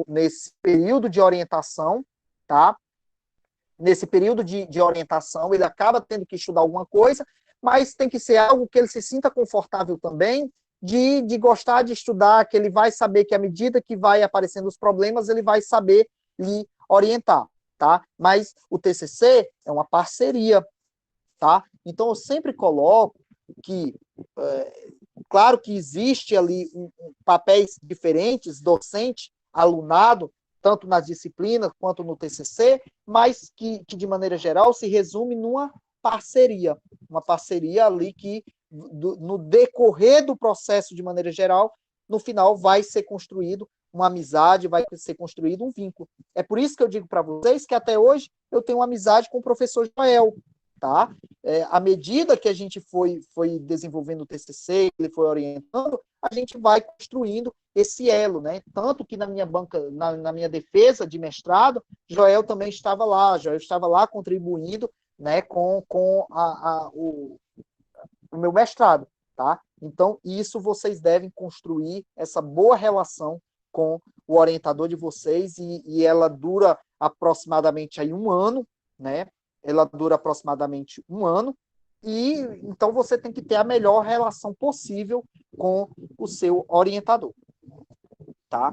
nesse período de orientação, tá? Nesse período de orientação, ele acaba tendo que estudar alguma coisa, mas tem que ser algo que ele se sinta confortável também, de gostar de estudar, que ele vai saber que à medida que vai aparecendo os problemas, ele vai saber lhe orientar, tá? Mas o TCC é uma parceria, tá? Então, eu sempre coloco que, claro que existe ali papéis diferentes, docente, alunado, tanto nas disciplinas quanto no TCC, mas que de maneira geral se resume numa parceria, uma parceria ali que no decorrer do processo de maneira geral, no final vai ser construído uma amizade, vai ser construído um vínculo. É por isso que eu digo para vocês que até hoje eu tenho uma amizade com o professor Joel, tá? À medida que a gente foi desenvolvendo o TCC, ele foi orientando, a gente vai construindo esse elo, né? Tanto que na minha banca, na minha defesa de mestrado, Joel também estava lá contribuindo, né, com o meu mestrado, tá? Então, isso vocês devem construir essa boa relação com o orientador de vocês e ela dura aproximadamente aí 1 ano, né? Ela dura aproximadamente 1 ano e então você tem que ter a melhor relação possível com o seu orientador, tá?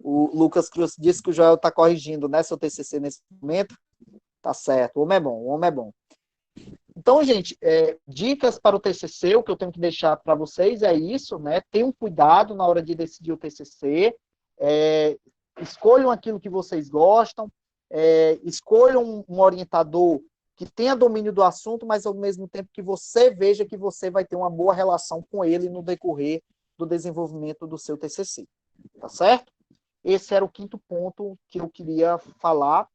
O Lucas Cruz disse que o Joel está corrigindo, né, seu TCC nesse momento. Tá certo, o homem é bom. Então, gente, dicas para o TCC, o que eu tenho que deixar para vocês é isso, né? Tenham cuidado na hora de decidir o TCC, escolham aquilo que vocês gostam, escolham um orientador que tenha domínio do assunto, mas ao mesmo tempo que você veja que você vai ter uma boa relação com ele no decorrer do desenvolvimento do seu TCC, tá certo? Esse era o 5º ponto que eu queria falar.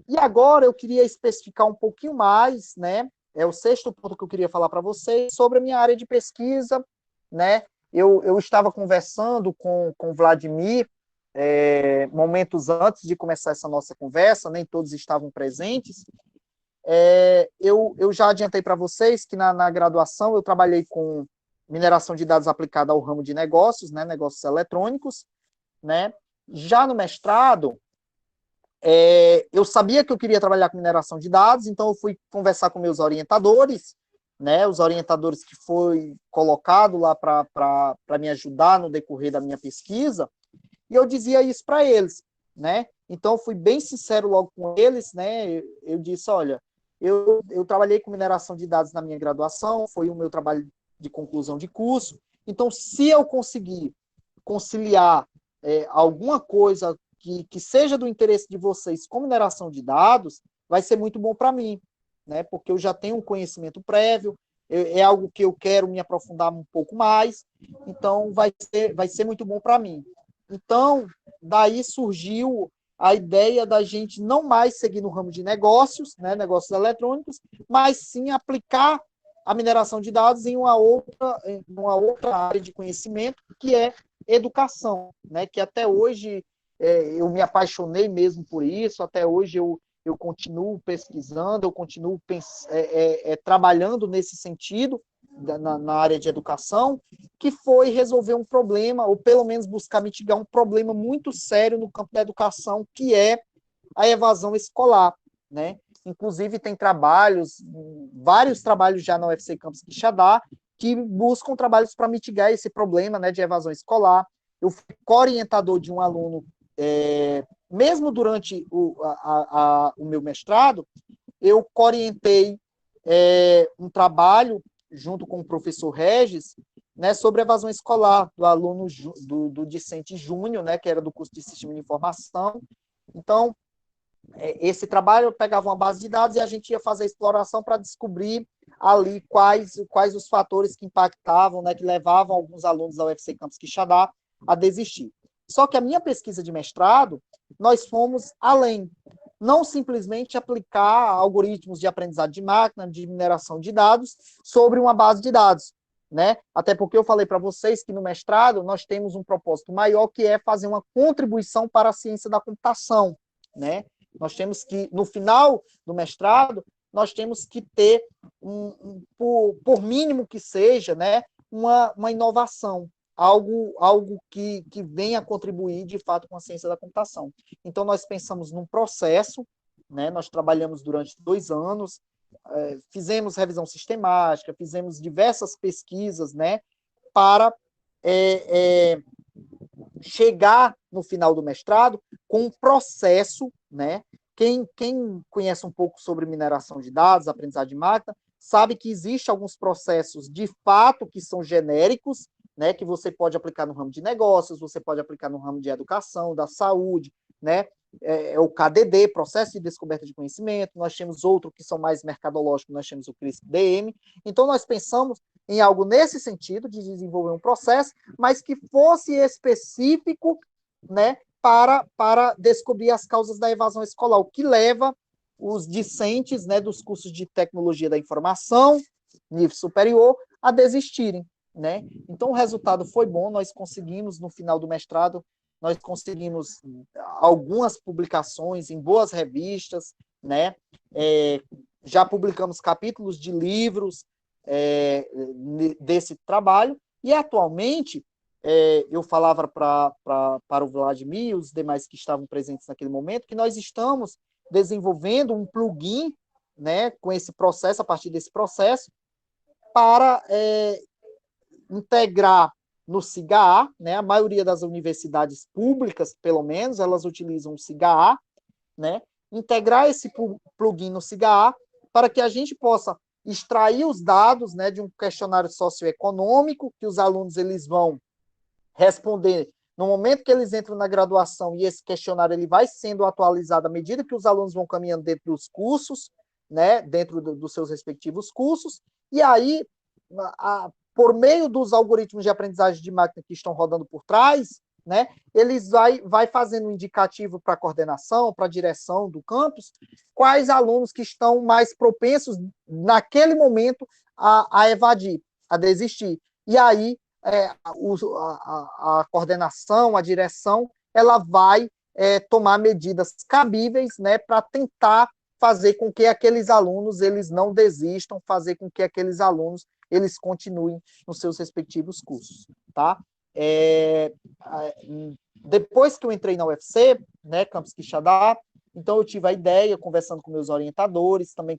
E agora eu queria especificar um pouquinho mais, né, é o sexto ponto que eu queria falar para vocês sobre a minha área de pesquisa, né? Eu estava conversando com o Vladimir momentos antes de começar essa nossa conversa, nem todos estavam presentes. Eu já adiantei para vocês que na graduação eu trabalhei com mineração de dados aplicada ao ramo de negócios, né, negócios eletrônicos, né? Já no mestrado, eu sabia que eu queria trabalhar com mineração de dados, então eu fui conversar com meus orientadores, né, os orientadores que foi colocado lá para me ajudar no decorrer da minha pesquisa, e eu dizia isso para eles, né? Então eu fui bem sincero logo com eles, né? Eu disse, olha, eu trabalhei com mineração de dados na minha graduação, foi o meu trabalho de conclusão de curso, então se eu conseguir conciliar alguma coisa que seja do interesse de vocês com mineração de dados, vai ser muito bom para mim, né? Porque eu já tenho um conhecimento prévio, é algo que eu quero me aprofundar um pouco mais, então vai ser muito bom para mim. Então, daí surgiu a ideia da gente não mais seguir no ramo de negócios, né, negócios eletrônicos, mas sim aplicar a mineração de dados em uma outra área de conhecimento, que é educação, né, que até hoje eu me apaixonei mesmo por isso, até hoje eu continuo pesquisando, eu continuo trabalhando nesse sentido, na área de educação, que foi resolver um problema, ou pelo menos buscar mitigar um problema muito sério no campo da educação, que é a evasão escolar, né? Inclusive tem vários trabalhos já na UFC Campus Quixadá, que buscam trabalhos para mitigar esse problema, né, de evasão escolar. Eu fui co-orientador de um aluno, mesmo durante o meu mestrado, eu co-orientei um trabalho junto com o professor Regis, né, sobre evasão escolar do aluno do discente Júnior, né, que era do curso de Sistema de Informação. Então, esse trabalho eu pegava uma base de dados e a gente ia fazer a exploração para descobrir ali quais os fatores que impactavam, né, que levavam alguns alunos da UFC Campus Quixadá a desistir. Só que a minha pesquisa de mestrado, nós fomos além. Não simplesmente aplicar algoritmos de aprendizado de máquina, de mineração de dados, sobre uma base de dados, né? Até porque eu falei para vocês que no mestrado nós temos um propósito maior, que é fazer uma contribuição para a ciência da computação, né? Nós temos que, no final do mestrado, nós temos que ter, por mínimo que seja, né, uma inovação, algo que venha a contribuir, de fato, com a ciência da computação. Então, nós pensamos num processo, né, nós trabalhamos durante 2 anos, fizemos revisão sistemática, fizemos diversas pesquisas, né, para chegar no final do mestrado com um processo, né? Quem conhece um pouco sobre mineração de dados, aprendizagem de máquina, sabe que existem alguns processos de fato que são genéricos, né? Que você pode aplicar no ramo de negócios, você pode aplicar no ramo de educação, da saúde, né? O KDD, Processo de Descoberta de Conhecimento, nós temos outro que são mais mercadológicos, nós temos o CRISP-DM. Então, nós pensamos em algo nesse sentido, de desenvolver um processo, mas que fosse específico, né, para descobrir as causas da evasão escolar, o que leva os discentes, né, dos cursos de tecnologia da informação, nível superior, a desistirem, né? Então, o resultado foi bom, nós conseguimos, no final do mestrado, nós conseguimos algumas publicações em boas revistas, né? Já publicamos capítulos de livros desse trabalho, e atualmente eu falava para o Vladimir e os demais que estavam presentes naquele momento, que nós estamos desenvolvendo um plugin, né, com esse processo, a partir desse processo, para integrar no SIGA-A, né? A maioria das universidades públicas, pelo menos, elas utilizam o SIGA-A, né? Integrar esse plugin no SIGA-A para que a gente possa extrair os dados, né, de um questionário socioeconômico que os alunos eles vão responder no momento que eles entram na graduação, e esse questionário ele vai sendo atualizado à medida que os alunos vão caminhando dentro dos cursos, né, dentro dos seus respectivos cursos, e aí por meio dos algoritmos de aprendizagem de máquina que estão rodando por trás, né, eles vai fazendo um indicativo para a coordenação, para a direção do campus, quais alunos que estão mais propensos, naquele momento, a evadir, a desistir. E aí, a coordenação, a direção, ela vai tomar medidas cabíveis, né, para tentar fazer com que aqueles alunos eles não desistam, fazer com que aqueles alunos eles continuem nos seus respectivos cursos, tá? Depois que eu entrei na UFC, né, Campus Quixadá, então eu tive a ideia, conversando com meus orientadores, também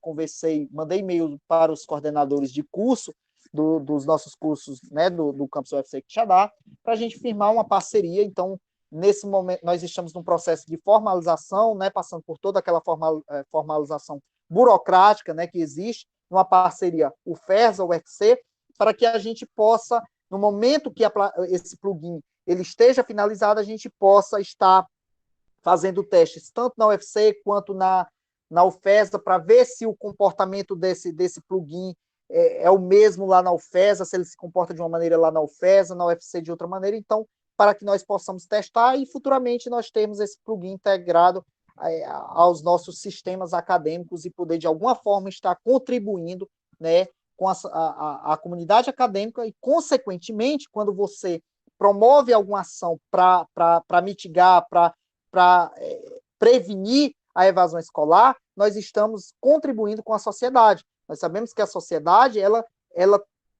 mandei e-mail para os coordenadores de curso dos nossos cursos, né, do Campus UFC Quixadá, para a gente firmar uma parceria. Então, nesse momento, nós estamos num processo de formalização, né, passando por toda aquela formalização burocrática, né, que existe, numa parceria UFERJ, UFC, para que a gente possa, no momento que esse plugin ele esteja finalizado, a gente possa estar fazendo testes tanto na UFC quanto na UFESA, para ver se o comportamento desse plugin é o mesmo lá na UFESA, se ele se comporta de uma maneira lá na UFESA, na UFC de outra maneira. Então, para que nós possamos testar e futuramente nós termos esse plugin integrado aos nossos sistemas acadêmicos e poder, de alguma forma, estar contribuindo, né, com a comunidade acadêmica e, consequentemente, quando você promove alguma ação para mitigar, para prevenir a evasão escolar, nós estamos contribuindo com a sociedade. Nós sabemos que a sociedade, ela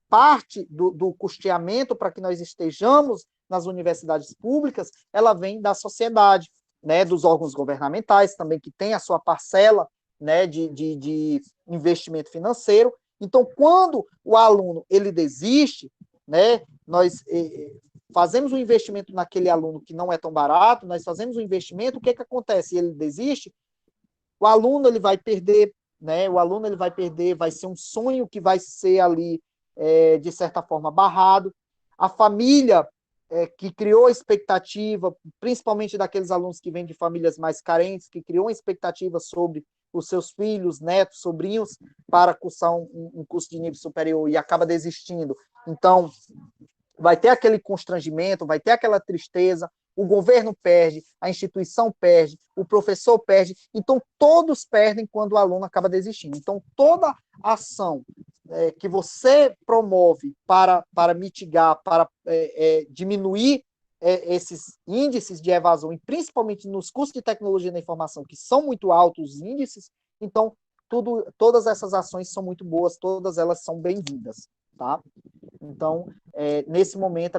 parte do custeamento para que nós estejamos nas universidades públicas, ela vem da sociedade, né, dos órgãos governamentais também, que tem a sua parcela, né, de investimento financeiro. Então, quando o aluno ele desiste, né, nós fazemos um investimento naquele aluno que não é tão barato, nós fazemos um investimento, o que acontece? Ele desiste, o aluno ele vai perder, né, o aluno ele vai perder, vai ser um sonho que vai ser ali, de certa forma, barrado. A família que criou a expectativa, principalmente daqueles alunos que vêm de famílias mais carentes, que criou uma expectativa sobre os seus filhos, netos, sobrinhos, para cursar um curso de nível superior e acaba desistindo. Então, vai ter aquele constrangimento, vai ter aquela tristeza, o governo perde, a instituição perde, o professor perde, então todos perdem quando o aluno acaba desistindo. Então, toda ação que você promove para mitigar, para diminuir esses índices de evasão, e principalmente nos cursos de tecnologia da informação, que são muito altos os índices, então todas essas ações são muito boas, todas elas são bem-vindas, tá? Então, nesse momento,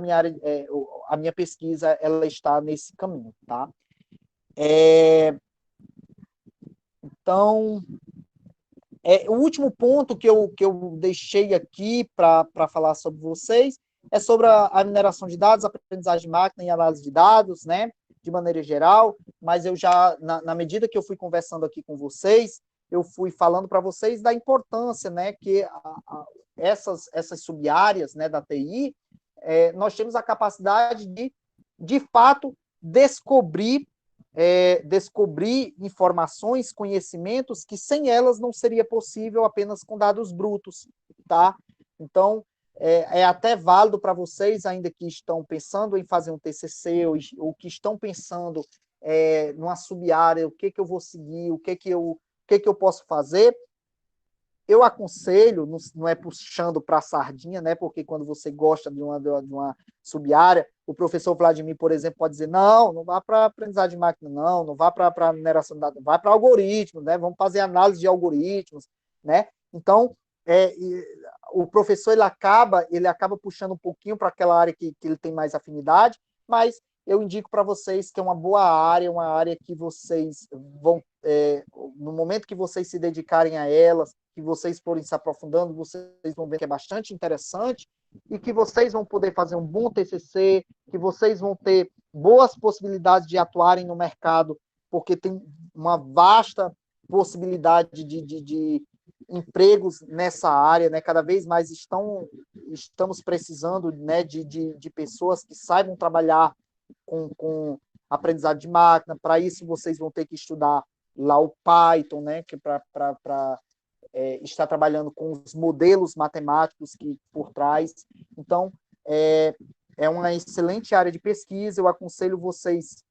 a minha pesquisa ela está nesse caminho, tá? Então, o último ponto que eu deixei aqui para falar sobre vocês é sobre a mineração de dados, aprendizagem de máquina e análise de dados, né, de maneira geral, mas eu já, na medida que eu fui conversando aqui com vocês, eu fui falando para vocês da importância, né, que essas sub-áreas, né, da TI, nós temos a capacidade de fato, descobrir informações, conhecimentos que sem elas não seria possível apenas com dados brutos, tá? Então, é até válido para vocês ainda que estão pensando em fazer um TCC ou que estão pensando numa sub-área, o que eu vou seguir, o que eu posso fazer. Eu aconselho, não é puxando para a sardinha, né? Porque quando você gosta de uma sub-área, o professor Vladimir, por exemplo, pode dizer, não vá para aprendizagem de máquina, não vá para mineração de dados, vá para algoritmos, né? Vamos fazer análise de algoritmos, né? Então, o professor ele acaba puxando um pouquinho para aquela área que ele tem mais afinidade, mas eu indico para vocês que é uma boa área, uma área que vocês vão, no momento que vocês se dedicarem a elas, que vocês forem se aprofundando, vocês vão ver que é bastante interessante e que vocês vão poder fazer um bom TCC, que vocês vão ter boas possibilidades de atuarem no mercado, porque tem uma vasta possibilidade de empregos nessa área, né? Cada vez mais estamos precisando, né, de pessoas que saibam trabalhar com aprendizado de máquina. Para isso, vocês vão ter que estudar lá o Python, né, que para estar trabalhando com os modelos matemáticos que por trás. Então, é uma excelente área de pesquisa. Eu aconselho vocês,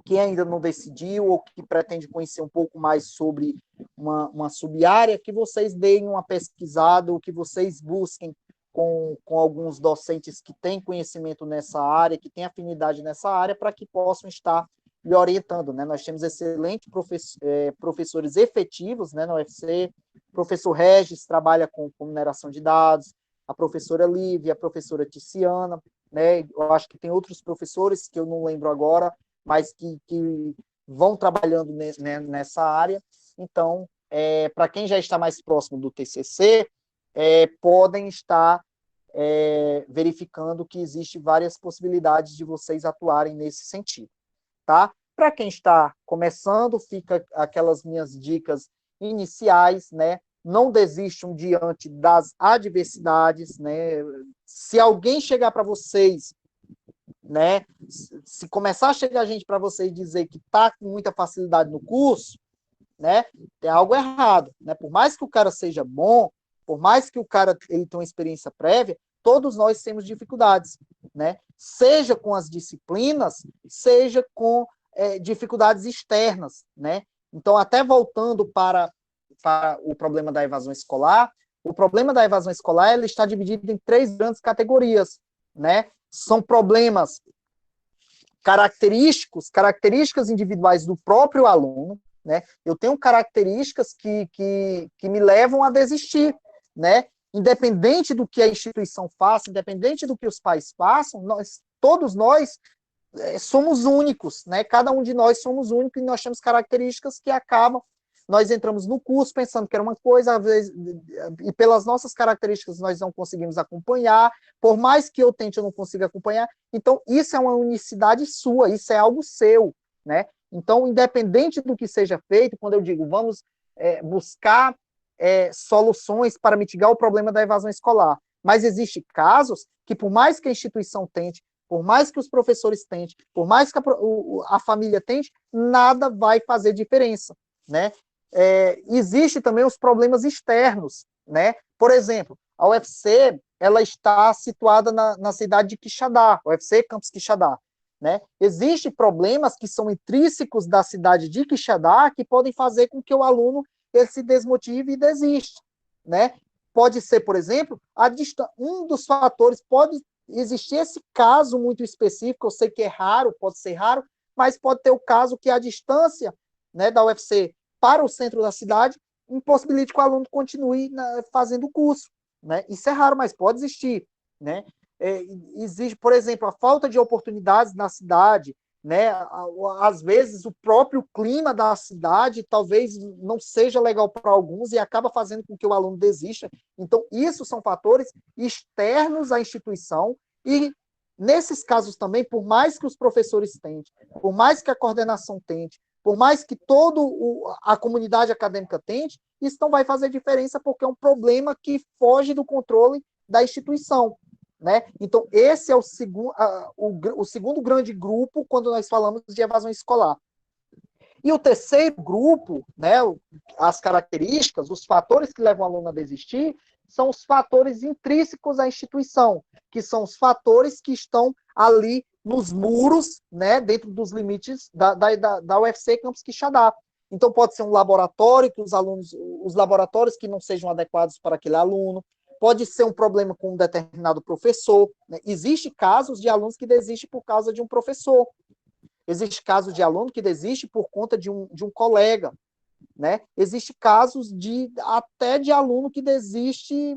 quem ainda não decidiu ou que pretende conhecer um pouco mais sobre uma sub-área, que vocês deem uma pesquisada, ou que vocês busquem com alguns docentes que têm conhecimento nessa área, que têm afinidade nessa área, para que possam estar lhe orientando, né? Nós temos excelentes professores efetivos, né, na UFC. O professor Regis trabalha com mineração de dados, a professora Lívia, a professora Ticiana, né? Eu acho que tem outros professores que eu não lembro agora, mas que vão trabalhando nessa área. Então, para quem já está mais próximo do TCC, podem estar verificando que existem várias possibilidades de vocês atuarem nesse sentido, tá? Para quem está começando, fica aquelas minhas dicas iniciais, né? Não desistam diante das adversidades, né? Se alguém chegar para vocês, né? Se começar a chegar gente para vocês dizer que está com muita facilidade no curso, né? Tem algo errado, né? Por mais que o cara seja bom, por mais que o cara ele tenha uma experiência prévia, todos nós temos dificuldades, né? Seja com as disciplinas, seja com dificuldades externas, né? Então, até voltando para o problema da evasão escolar, o problema da evasão escolar ele está dividido em 3 grandes categorias, né? São problemas características individuais do próprio aluno, né? Eu tenho características que me levam a desistir, né? Independente do que a instituição faça, independente do que os pais façam, todos nós somos únicos, né? Cada um de nós somos únicos e nós temos características que acabam. Nós entramos no curso pensando que era uma coisa, às vezes, e pelas nossas características nós não conseguimos acompanhar, por mais que eu tente, eu não consigo acompanhar. Então, isso é uma unicidade sua, isso é algo seu, né? Então, independente do que seja feito, quando eu digo vamos buscar soluções para mitigar o problema da evasão escolar, mas existem casos que, por mais que a instituição tente, por mais que os professores tentem, por mais que a família tente, nada vai fazer diferença, né? Existe também os problemas externos, né? Por exemplo, a UFC ela está situada na cidade de Quixadá, a UFC Campus Quixadá, né? Existem problemas que são intrínsecos da cidade de Quixadá que podem fazer com que o aluno ele se desmotive e desista, né? Pode ser, por exemplo, um dos fatores, pode existir esse caso muito específico, eu sei que é raro, pode ser raro, mas pode ter o caso que a distância, né, da UFC para o centro da cidade impossibilite que o aluno continue fazendo o curso, né? Isso é raro, mas pode existir, né? Existe, por exemplo, a falta de oportunidades na cidade, né? Às vezes o próprio clima da cidade talvez não seja legal para alguns e acaba fazendo com que o aluno desista. Então, isso são fatores externos à instituição e, nesses casos também, por mais que os professores tentem, por mais que a coordenação tente, por mais que toda a comunidade acadêmica tente, isso não vai fazer diferença porque é um problema que foge do controle da instituição, né? Então, esse é o segundo grande grupo quando nós falamos de evasão escolar. E o terceiro grupo, né, as características, os fatores que levam o aluno a desistir, são os fatores intrínsecos à instituição, que são os fatores que estão ali nos muros, né, dentro dos limites da UFC Campus Quixadá. Então, pode ser um laboratório, que os laboratórios que não sejam adequados para aquele aluno, pode ser um problema com um determinado professor, né? Existem casos de alunos que desistem por causa de um professor. Existe caso de aluno que desiste por conta de um colega, né? Existe casos até de aluno que desiste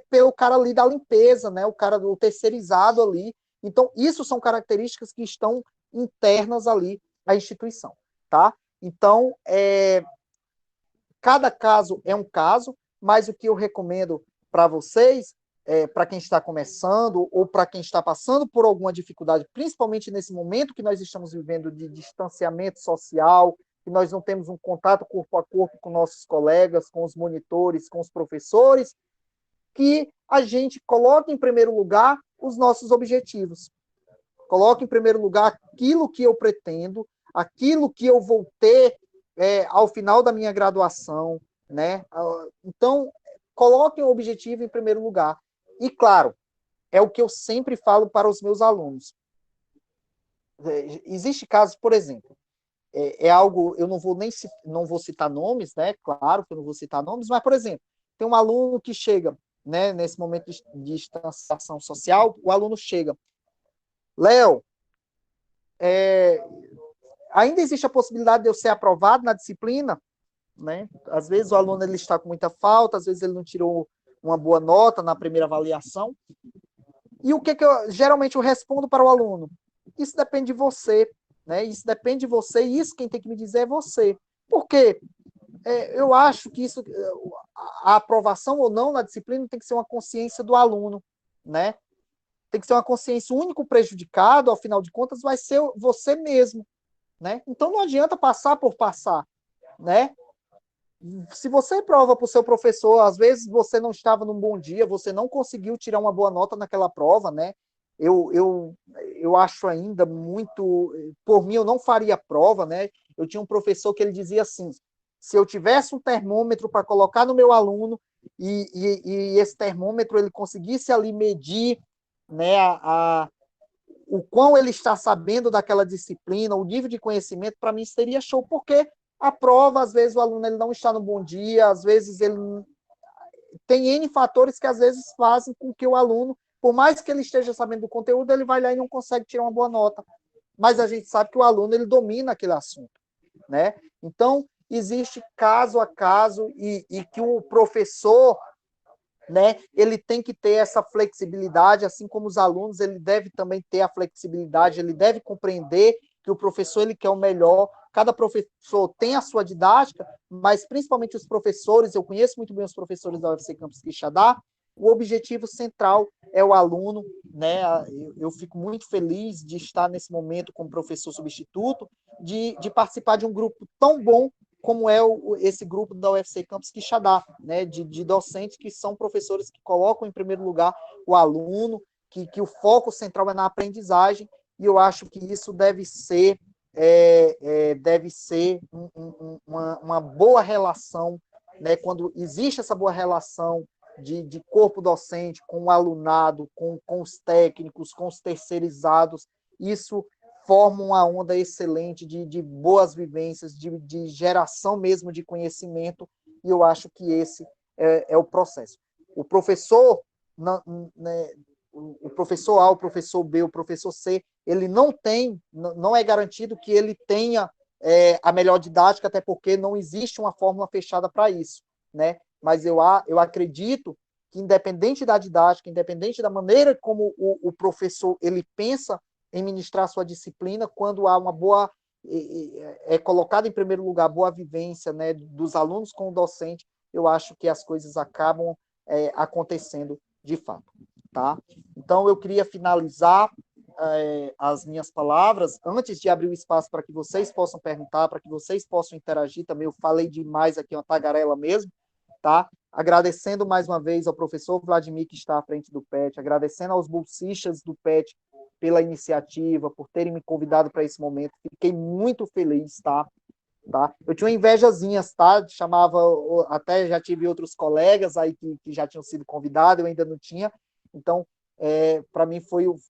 pelo cara ali da limpeza, né? O cara do terceirizado ali. Então, isso são características que estão internas ali à instituição, tá? Então, cada caso é um caso, mas o que eu recomendo para vocês, para quem está começando ou para quem está passando por alguma dificuldade, principalmente nesse momento que nós estamos vivendo de distanciamento social, que nós não temos um contato corpo a corpo com nossos colegas, com os monitores, com os professores, que a gente coloque em primeiro lugar os nossos objetivos. Coloque em primeiro lugar aquilo que eu pretendo, aquilo que eu vou ter ao final da minha graduação, né? Então, coloquem o objetivo em primeiro lugar. E, claro, é o que eu sempre falo para os meus alunos. Existe casos, por exemplo, algo, eu não vou citar nomes, né? Claro que eu não vou citar nomes, mas, por exemplo, tem um aluno que chega, né, nesse momento de distanciação social, o aluno chega, Léo, ainda existe a possibilidade de eu ser aprovado na disciplina, né? Às vezes o aluno ele está com muita falta, às vezes ele não tirou uma boa nota na primeira avaliação. E o que eu geralmente eu respondo para o aluno? Isso depende de você, né? Isso depende de você, e isso quem tem que me dizer é você. Por quê? Eu acho que isso, a aprovação ou não na disciplina tem que ser uma consciência do aluno, né? Tem que ser uma consciência. O único prejudicado, ao final de contas, vai ser você mesmo, né? Então não adianta passar por passar, né? Se você prova para o seu professor, às vezes você não estava num bom dia, você não conseguiu tirar uma boa nota naquela prova, né? Eu acho ainda muito... Por mim, eu não faria prova, né? Eu tinha um professor que ele dizia assim, se eu tivesse um termômetro para colocar no meu aluno e esse termômetro ele conseguisse ali medir, né, o quão ele está sabendo daquela disciplina, o nível de conhecimento, para mim seria show, porque a prova, às vezes, o aluno ele não está no bom dia, às vezes ele tem N fatores que às vezes fazem com que o aluno, por mais que ele esteja sabendo do conteúdo, ele vai lá e não consegue tirar uma boa nota. Mas a gente sabe que o aluno ele domina aquele assunto, né? Então, existe caso a caso e que o professor, né, ele tem que ter essa flexibilidade, assim como os alunos, ele deve também ter a flexibilidade, ele deve compreender que o professor ele quer o melhor. Cada professor tem a sua didática, mas principalmente os professores, eu conheço muito bem os professores da UFC Campus Quixadá, o objetivo central é o aluno, né? Eu fico muito feliz de estar nesse momento como professor substituto, de participar de um grupo tão bom como é esse grupo da UFC Campus Quixadá, né? De docentes que são professores que colocam em primeiro lugar o aluno, que o foco central é na aprendizagem, e eu acho que isso deve ser uma boa relação, né? Quando existe essa boa relação de corpo docente com o alunado, com os técnicos, com os terceirizados, isso forma uma onda excelente de boas vivências, de geração mesmo de conhecimento, e eu acho que esse é o processo. O professor, né, o professor A, o professor B, o professor C, ele não é garantido que ele tenha a melhor didática, até porque não existe uma fórmula fechada para isso, né? Mas eu acredito que, independente da didática, independente da maneira como o professor ele pensa em ministrar sua disciplina, quando há uma boa, colocada em primeiro lugar, boa vivência, né, dos alunos com o docente, eu acho que as coisas acabam acontecendo de fato, tá? Então, eu queria finalizar as minhas palavras, antes de abrir o espaço para que vocês possam perguntar, para que vocês possam interagir também. Eu falei demais aqui, uma tagarela mesmo, tá? Agradecendo mais uma vez ao professor Vladimir, que está à frente do PET, agradecendo aos bolsistas do PET pela iniciativa, por terem me convidado para esse momento. Fiquei muito feliz, tá? Eu tinha uma invejazinhas, tá? Chamava, até já tive outros colegas aí que já tinham sido convidados, eu ainda não tinha. Então, para mim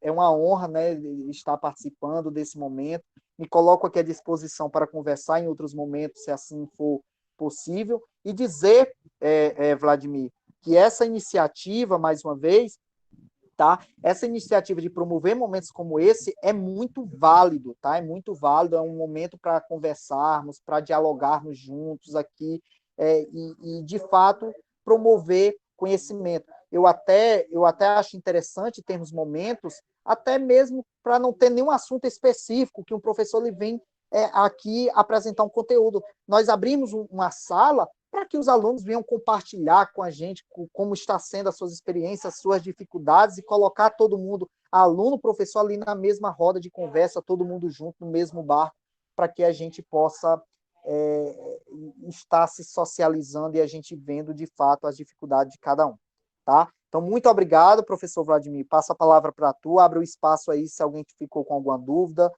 é uma honra, né, estar participando desse momento. Me coloco aqui à disposição para conversar em outros momentos, se assim for possível, e dizer, Vladimir, que essa iniciativa, mais uma vez, tá? Essa iniciativa de promover momentos como esse é muito válido, tá? É muito válido, é um momento para conversarmos, para dialogarmos juntos aqui, e, de fato, promover conhecimento. Eu até acho interessante termos momentos, até mesmo para não ter nenhum assunto específico, que um professor ele vem aqui apresentar um conteúdo. Nós abrimos uma sala para que os alunos venham compartilhar com a gente como está sendo as suas experiências, as suas dificuldades, e colocar todo mundo, aluno, professor, ali na mesma roda de conversa, todo mundo junto, no mesmo barco, para que a gente possa estar se socializando e a gente vendo, de fato, as dificuldades de cada um. Tá? Então, muito obrigado, professor Vladimir. Passa a palavra para tu, abre o espaço aí, se alguém ficou com alguma dúvida,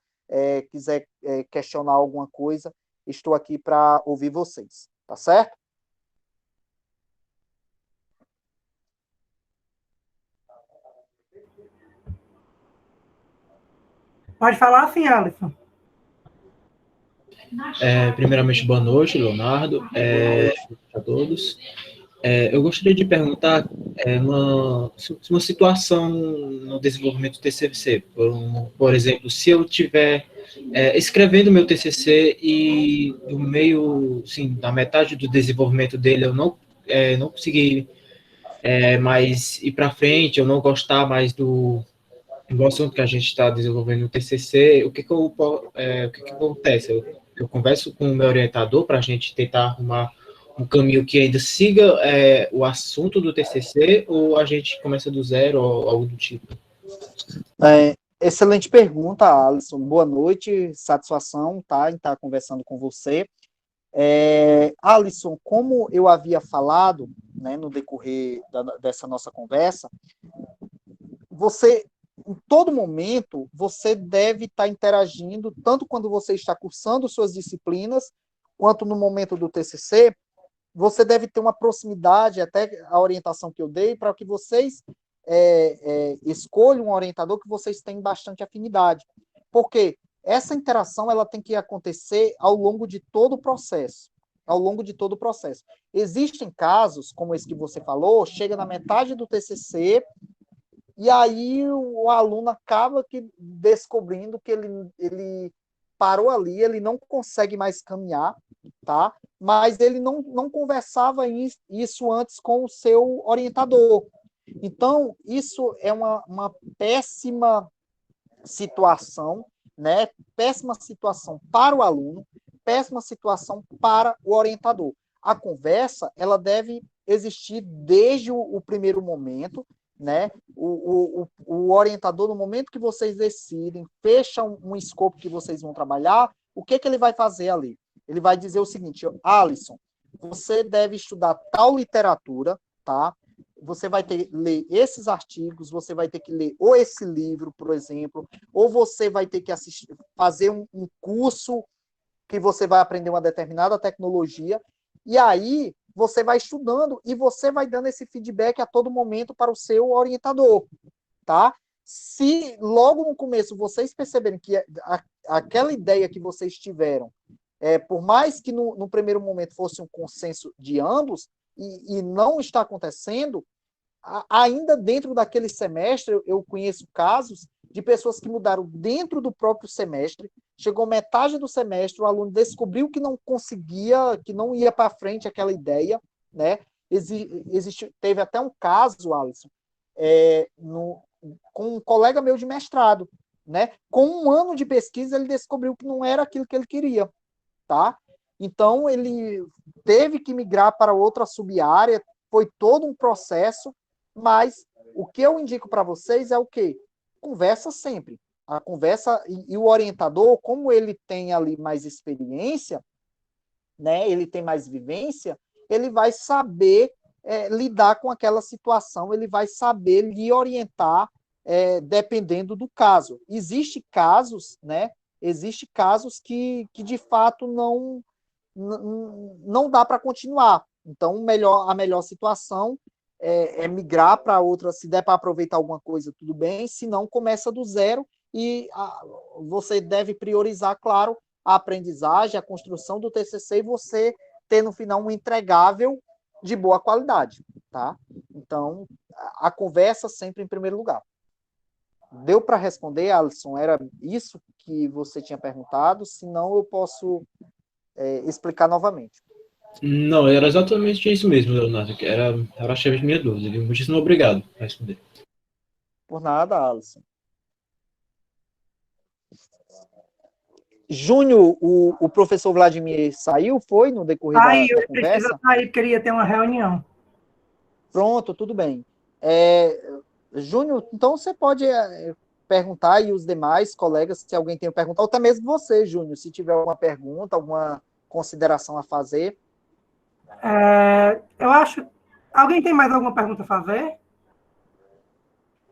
quiser questionar alguma coisa, estou aqui para ouvir vocês. Tá certo? Pode falar sim, Alisson. Primeiramente, boa noite, Leonardo, a todos. Eu gostaria de perguntar uma situação no desenvolvimento do TCC. Por exemplo, se eu estiver escrevendo meu TCC e no meio, sim, na metade do desenvolvimento dele eu não conseguir mais ir para frente, eu não gostar mais do assunto que a gente está desenvolvendo no TCC, o que acontece? Eu converso com o meu orientador para a gente tentar arrumar um caminho que ainda siga o assunto do TCC, ou a gente começa do zero ou algo do tipo? Excelente pergunta, Alisson. Boa noite, satisfação, tá, em estar conversando com você. Alisson, como eu havia falado, né, no decorrer dessa nossa conversa, em todo momento, você deve estar interagindo, tanto quando você está cursando suas disciplinas, quanto no momento do TCC, você deve ter uma proximidade, até a orientação que eu dei, para que vocês escolham um orientador que vocês têm bastante afinidade. Porque essa interação ela tem que acontecer ao longo de todo o processo. Ao longo de todo o processo. Existem casos, como esse que você falou, chega na metade do TCC, e aí o aluno acaba descobrindo que ele parou ali, ele não consegue mais caminhar, tá? Mas ele não conversava isso antes com o seu orientador. Então, isso é uma péssima situação, né? Péssima situação para o aluno, péssima situação para o orientador. A conversa, ela deve existir desde o primeiro momento, né? O orientador, no momento que vocês decidem, fecham um escopo que vocês vão trabalhar, o que ele vai fazer ali? Ele vai dizer o seguinte: Alisson, você deve estudar tal literatura, tá? Você vai ter que ler esses artigos, você vai ter que ler ou esse livro, por exemplo, ou você vai ter que fazer um curso que você vai aprender uma determinada tecnologia, e aí você vai estudando e você vai dando esse feedback a todo momento para o seu orientador, tá? Se logo no começo vocês perceberem que aquela ideia que vocês tiveram, por mais que no primeiro momento fosse um consenso de ambos, e não está acontecendo, ainda dentro daquele semestre, eu conheço casos de pessoas que mudaram dentro do próprio semestre, chegou metade do semestre, o aluno descobriu que não conseguia, que não ia para frente aquela ideia, né? Teve até um caso, Alisson, com um colega meu de mestrado, né? Com um ano de pesquisa, ele descobriu que não era aquilo que ele queria, tá? Então, ele teve que migrar para outra sub-área, foi todo um processo, mas o que eu indico para vocês é o quê? Conversa sempre. A conversa e o orientador, como ele tem ali mais experiência, né, ele tem mais vivência, ele vai saber lidar com aquela situação, ele vai saber lhe orientar dependendo do caso. Existem casos, né? Existem casos que de fato não dá para continuar. Então, a melhor situação é migrar para outra. Se der para aproveitar alguma coisa, tudo bem. Se não, começa do zero e você deve priorizar, claro, a aprendizagem, a construção do TCC e você ter no final um entregável de boa qualidade, tá? Então, a conversa sempre em primeiro lugar. Deu para responder, Alisson? Era isso que você tinha perguntado? Se não, eu posso explicar novamente. Não, era exatamente isso mesmo, Leonardo, que era a chave de minha dúvida. Muitíssimo obrigado por responder. Por nada, Alisson. Júnior, o professor Vladimir saiu, foi, no decorrer da conversa? Precisa sair, queria ter uma reunião. Pronto, tudo bem. Júnior, então você pode perguntar aí os demais colegas, se alguém tem pergunta, ou até mesmo você, Júnior, se tiver alguma pergunta, alguma consideração a fazer. Eu acho... Alguém tem mais alguma pergunta a fazer?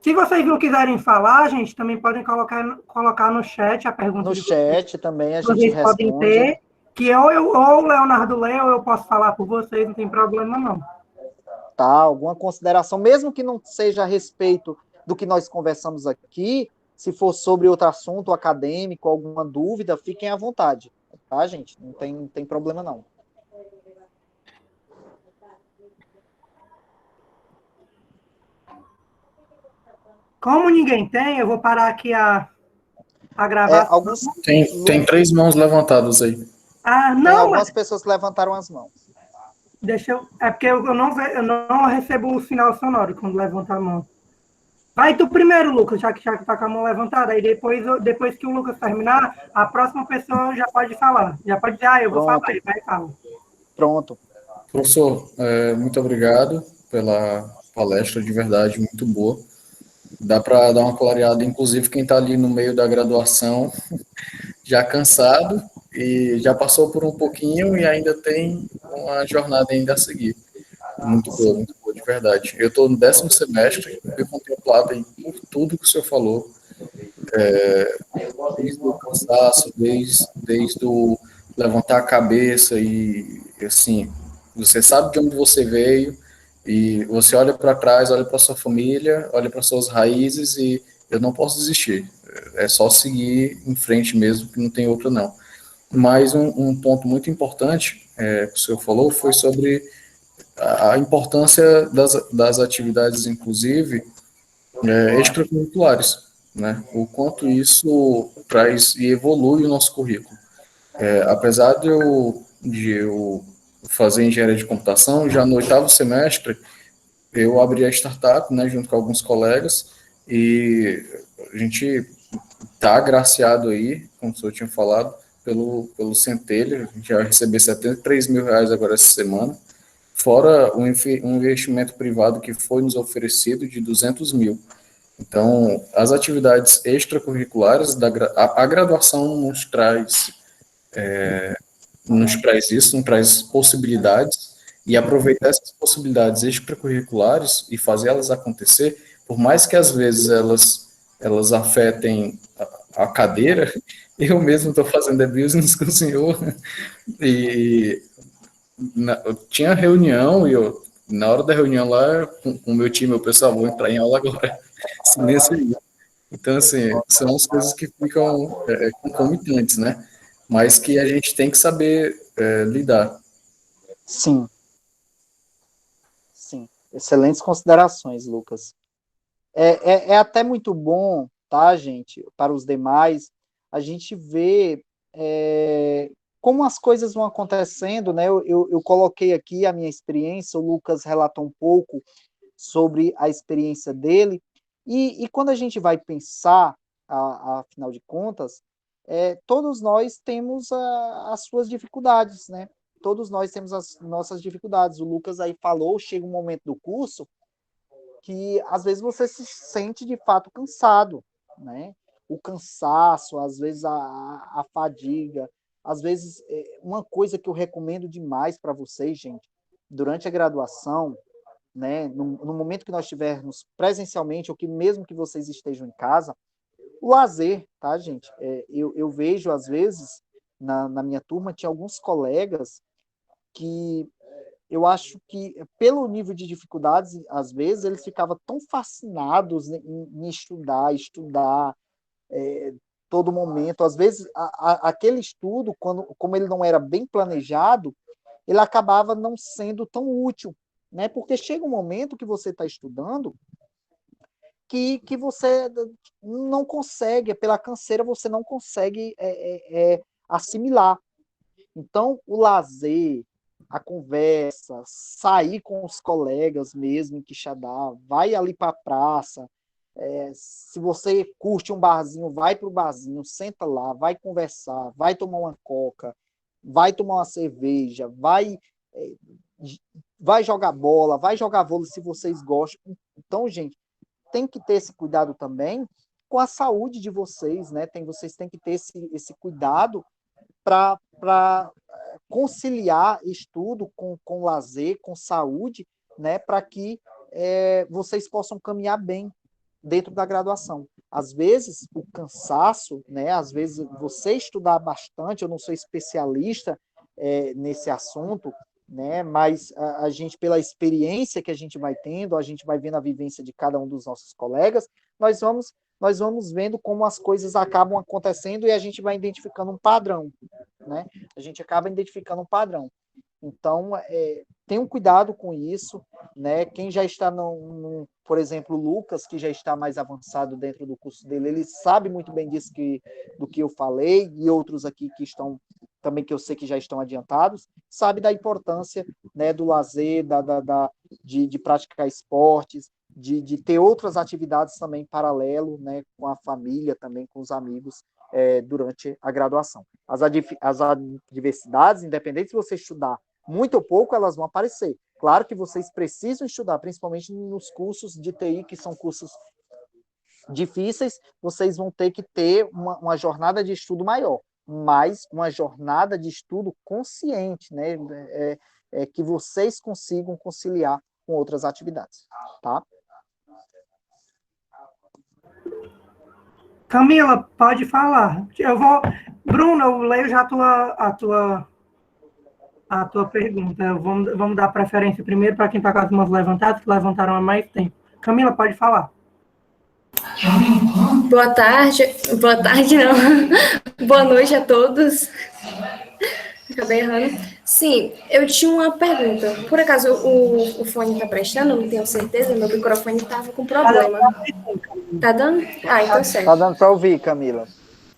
Se vocês não quiserem falar, gente, também podem colocar no chat a pergunta. No chat também a gente vocês responde. Podem ter, que ou o Leonardo lê, ou eu posso falar por vocês, não tem problema não. Tá, alguma consideração, mesmo que não seja a respeito do que nós conversamos aqui, Se for sobre outro assunto acadêmico, alguma dúvida, fiquem à vontade, tá, gente? Não tem problema, não. Como ninguém tem, eu vou parar aqui a gravação. Alguns... Tem 3 mãos levantadas aí. Ah, Tem não, algumas pessoas que levantaram as mãos. deixa eu... É porque eu não recebo o sinal sonoro quando levanta a mão. Vai tu primeiro, Lucas, já que tá com a mão levantada. Aí depois que o Lucas terminar, a próxima pessoa já pode falar. Já pode dizer, eu vou falar. Aí vai e fala. Pronto. Professor, muito obrigado pela palestra, de verdade, muito boa. Dá para dar uma clareada, inclusive quem está ali no meio da graduação, já cansado e já passou por um pouquinho e ainda tem uma jornada ainda a seguir. Muito boa, de verdade. Eu estou no 10º semestre, fui contemplado aí por tudo que o senhor falou, desde o cansaço, desde o levantar a cabeça e, assim, você sabe de onde você veio e você olha para trás, olha para sua família, olha para suas raízes e eu não posso desistir. É só seguir em frente mesmo, que não tem outra não. Mas um ponto muito importante que o senhor falou foi sobre a importância das atividades, inclusive, extracurriculares, né? O quanto isso traz e evolui o nosso currículo. Apesar de eu fazer engenharia de computação, já no 8º semestre, eu abri a startup, né, junto com alguns colegas, e a gente está agraciado aí, como o senhor tinha falado, pelo Centelha, a gente vai receber R$ 73 mil agora essa semana, fora um investimento privado que foi nos oferecido de 200 mil. Então, as atividades extracurriculares, a graduação nos traz isso, nos traz possibilidades, e aproveitar essas possibilidades extracurriculares e fazer elas acontecer, por mais que às vezes elas afetem a cadeira, eu mesmo estou fazendo business com o senhor, e eu tinha reunião, e na hora da reunião lá, com o meu time, o pessoal, vou entrar em aula agora, silêncio aí. Então, assim, são as coisas que ficam concomitantes, né? Mas que a gente tem que saber lidar. Sim. Sim. Excelentes considerações, Lucas. É até muito bom, tá, gente, para os demais, a gente ver como as coisas vão acontecendo, né? Eu coloquei aqui a minha experiência, o Lucas relatou um pouco sobre a experiência dele, e quando a gente vai pensar, afinal de contas, todos nós temos as suas dificuldades, né? Todos nós temos as nossas dificuldades. O Lucas aí falou, chega um momento do curso que às vezes você se sente de fato cansado, né? O cansaço, às vezes a fadiga, às vezes uma coisa que eu recomendo demais para vocês, gente, durante a graduação, né, no momento que nós estivermos presencialmente, ou que mesmo que vocês estejam em casa, o lazer, tá, gente? Eu vejo, às vezes, na minha turma, tinha alguns colegas que eu acho que, pelo nível de dificuldades, às vezes, eles ficavam tão fascinados em estudar todo momento. Às vezes, aquele estudo, como ele não era bem planejado, ele acabava não sendo tão útil, né? Porque chega um momento que você está estudando que você não consegue, pela canseira, você não consegue assimilar. Então, o lazer, a conversa, sair com os colegas mesmo em Quixadá, vai ali para a praça, se você curte um barzinho, vai para o barzinho, senta lá, vai conversar, vai tomar uma coca, vai tomar uma cerveja, vai jogar bola, vai jogar vôlei se vocês gostam. Então, gente, tem que ter esse cuidado também com a saúde de vocês, né? Vocês têm que ter esse cuidado para conciliar estudo com lazer, com saúde, né? Para que vocês possam caminhar bem dentro da graduação. Às vezes, o cansaço, né? Às vezes, você estudar bastante, eu não sou especialista nesse assunto, né? Mas a gente, pela experiência que a gente vai tendo, a gente vai vendo a vivência de cada um dos nossos colegas, nós nós vamos vendo como as coisas acabam acontecendo e a gente vai identificando um padrão, né? A gente acaba identificando um padrão. Então, tenham cuidado com isso, né? Quem já está por exemplo, o Lucas, que já está mais avançado dentro do curso dele, ele sabe muito bem disso do que eu falei, e outros aqui que estão também, que eu sei que já estão adiantados, sabe da importância, né, do lazer, de praticar esportes, de ter outras atividades também paralelo, né, com a família, também com os amigos, durante a graduação. As adversidades, independente se você estudar muito ou pouco, elas vão aparecer. Claro que vocês precisam estudar, principalmente nos cursos de TI, que são cursos difíceis, vocês vão ter que ter uma jornada de estudo maior, mas uma jornada de estudo consciente, né? Que vocês consigam conciliar com outras atividades, tá? Camila, pode falar. Bruno, eu leio já a tua pergunta. Vamos dar preferência primeiro para quem está com as mãos levantadas, que levantaram há mais tempo. Camila, pode falar. Boa tarde não. Boa noite a todos. Acabei errando. Sim, eu tinha uma pergunta. Por acaso o fone está prestando? Não tenho certeza, meu microfone estava com problema. Tá dando? Ah, então certo. Tá dando para ouvir, Camila.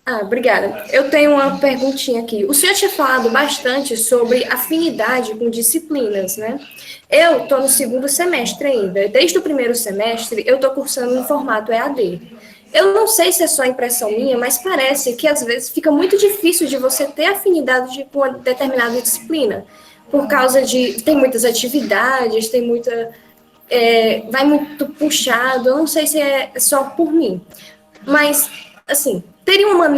Ah, obrigada. Eu tenho uma perguntinha aqui. O senhor tinha falado bastante sobre afinidade com disciplinas, né? Eu estou no segundo semestre ainda. Desde o primeiro semestre, eu estou cursando em formato EAD. Eu não sei se é só impressão minha, mas parece que às vezes fica muito difícil de você ter afinidade com uma determinada disciplina. Por causa de... Tem muitas atividades, tem muita... vai muito puxado. Eu não sei se é só por mim. Mas, assim... Teria uma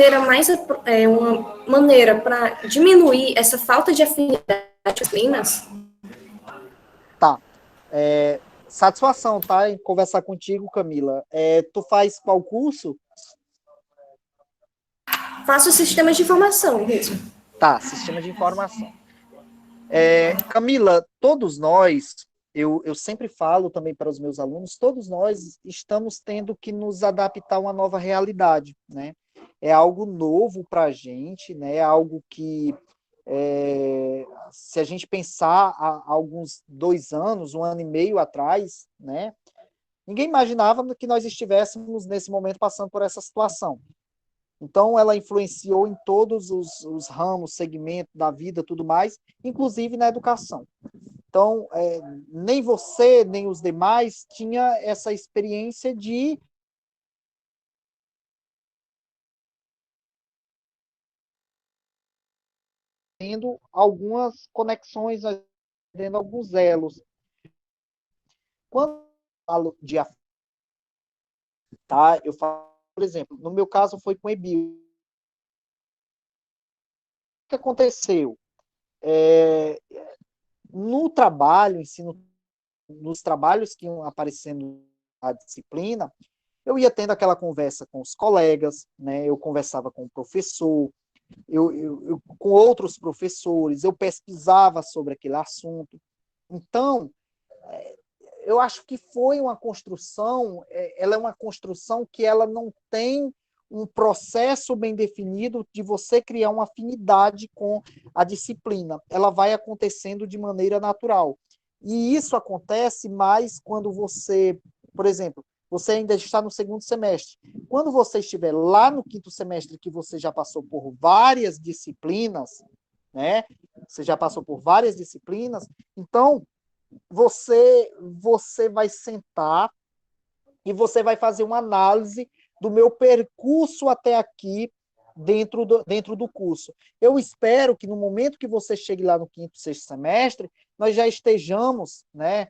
maneira para diminuir essa falta de afinidade com disciplinas? Tá. Satisfação, tá? Em conversar contigo, Camila. Tu faz qual curso? Faço sistemas de informação mesmo. Tá, sistema de informação. Camila, todos nós, eu sempre falo também para os meus alunos, todos nós estamos tendo que nos adaptar a uma nova realidade, né? É algo novo para a gente, né? É algo que, se a gente pensar há alguns 2 anos, 1 ano e meio atrás, né? Ninguém imaginava que nós estivéssemos, nesse momento, passando por essa situação. Então, ela influenciou em todos os ramos, segmentos da vida, tudo mais, inclusive na educação. Então, nem você, nem os demais tinha essa experiência de tendo algumas conexões, tendo alguns elos. Quando eu falo de tá, eu falo, por exemplo, no meu caso foi com EBIL. O que aconteceu? No trabalho, nos trabalhos que iam aparecendo na disciplina, eu ia tendo aquela conversa com os colegas, né? Eu conversava com o professor, eu com outros professores, eu pesquisava sobre aquele assunto. Então, eu acho que foi uma construção, ela é uma construção que ela não tem um processo bem definido de você criar uma afinidade com a disciplina. Ela vai acontecendo de maneira natural. E isso acontece mais quando você, por exemplo, você ainda está no segundo semestre. Quando você estiver lá no 5º semestre, que você já passou por várias disciplinas, né? Você já passou por várias disciplinas, então você vai sentar e você vai fazer uma análise do meu percurso até aqui dentro do curso. Eu espero que no momento que você chegue lá no 5º, 6º semestre, nós já estejamos, né?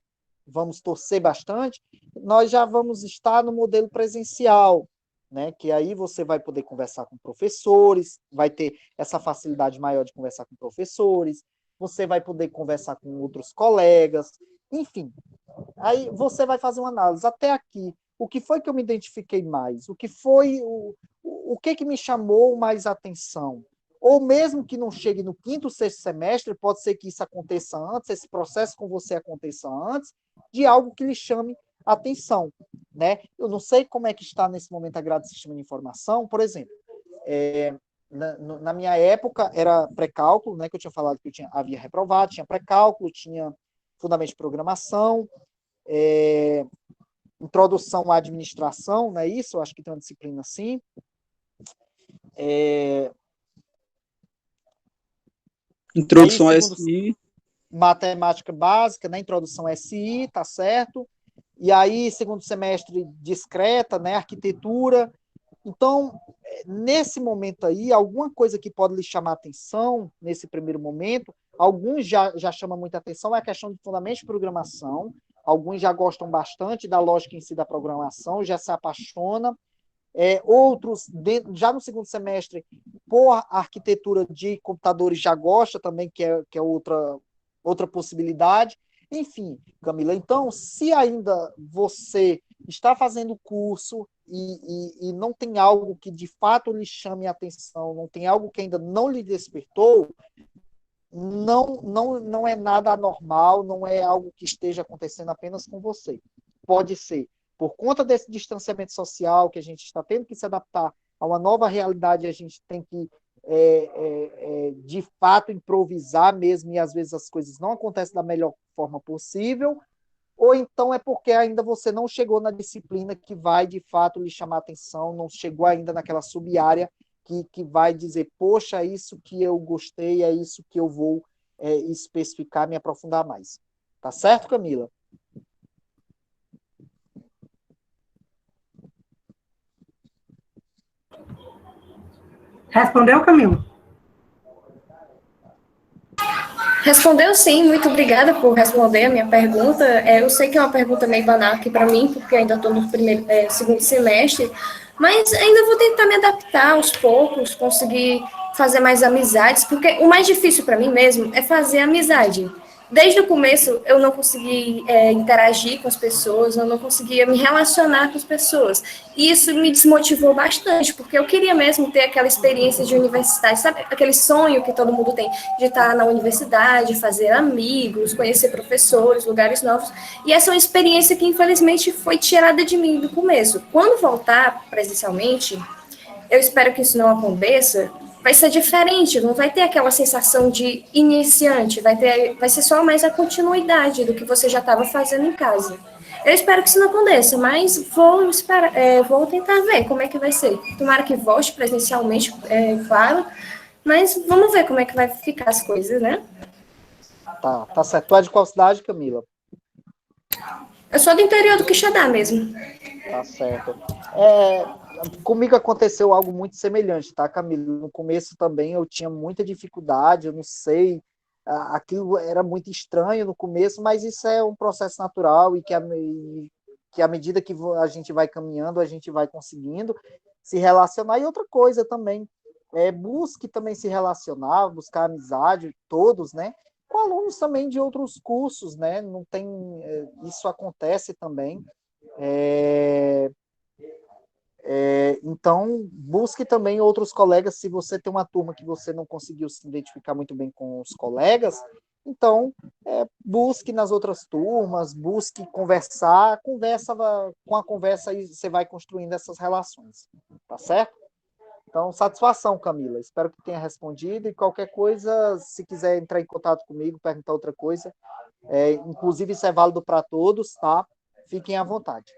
Vamos torcer bastante, nós já vamos estar no modelo presencial, né? Que aí você vai poder conversar com professores, vai ter essa facilidade maior de conversar com professores, você vai poder conversar com outros colegas, enfim. Aí você vai fazer uma análise. Até aqui, o que foi que eu me identifiquei mais? O que foi, o que me chamou mais atenção? Ou mesmo que não chegue no 5º, 6º semestre, pode ser que isso aconteça antes, esse processo com você aconteça antes, de algo que lhe chame atenção. né? Eu não sei como é que está nesse momento a grade de Sistema de Informação, por exemplo, na minha época era pré-cálculo, né, que eu tinha falado que havia reprovado, tinha pré-cálculo, tinha fundamento de programação, introdução à administração, não é isso? Eu acho que tem uma disciplina assim. Introdução aí, a SI. Matemática básica, né? Introdução a SI, tá certo? E aí, segundo semestre, discreta, né? Arquitetura. Então, nesse momento aí, alguma coisa que pode lhe chamar atenção, nesse primeiro momento, alguns já chamam muita atenção, é a questão de fundamentos de programação, alguns já gostam bastante da lógica em si da programação, já se apaixonam, outros, já no segundo semestre, por arquitetura de computadores já gosta também, que é outra possibilidade. Enfim, Camila, então, se ainda você está fazendo o curso e não tem algo que de fato lhe chame a atenção, não tem algo que ainda não lhe despertou, não é nada anormal, não é algo que esteja acontecendo apenas com você. Pode ser por conta desse distanciamento social que a gente está tendo que se adaptar a uma nova realidade, a gente tem que de fato improvisar mesmo, e às vezes as coisas não acontecem da melhor forma possível, ou então é porque ainda você não chegou na disciplina que vai de fato lhe chamar a atenção, não chegou ainda naquela sub-área que vai dizer, poxa, é isso que eu gostei, é isso que eu vou especificar, me aprofundar mais. Tá certo, Camila? Respondeu, Camila? Respondeu sim, muito obrigada por responder a minha pergunta. Eu sei que é uma pergunta meio banal aqui para mim, porque ainda estou no segundo semestre, mas ainda vou tentar me adaptar aos poucos, conseguir fazer mais amizades, porque o mais difícil para mim mesmo é fazer amizade. Desde o começo eu não consegui interagir com as pessoas, eu não conseguia me relacionar com as pessoas. E isso me desmotivou bastante, porque eu queria mesmo ter aquela experiência de universidade, sabe? Aquele sonho que todo mundo tem de estar na universidade, fazer amigos, conhecer professores, lugares novos. E essa é uma experiência que infelizmente foi tirada de mim do começo. Quando voltar presencialmente, eu espero que isso não aconteça, vai ser diferente, não vai ter aquela sensação de iniciante, vai ser só mais a continuidade do que você já estava fazendo em casa. Eu espero que isso não aconteça, mas vou tentar ver como é que vai ser. Tomara que volte presencialmente, claro, mas vamos ver como é que vai ficar as coisas, né? Tá certo. Tu é de qual cidade, Camila? Eu sou do interior do Quixadá mesmo. Tá certo. Comigo aconteceu algo muito semelhante, tá, Camila? No começo também eu tinha muita dificuldade, eu não sei, aquilo era muito estranho no começo, mas isso é um processo natural e que à medida que a gente vai caminhando, a gente vai conseguindo se relacionar. E outra coisa também, busque também se relacionar, buscar amizade, todos, né? Com alunos também de outros cursos, né? Não tem, isso acontece também. Então, busque também outros colegas. Se você tem uma turma que você não conseguiu se identificar muito bem com os colegas, então, busque nas outras turmas, busque conversar, com a conversa aí você vai construindo essas relações, tá certo? Então, satisfação, Camila. Espero que tenha respondido e qualquer coisa, se quiser entrar em contato comigo, perguntar outra coisa, inclusive isso é válido para todos, tá? Fiquem à vontade.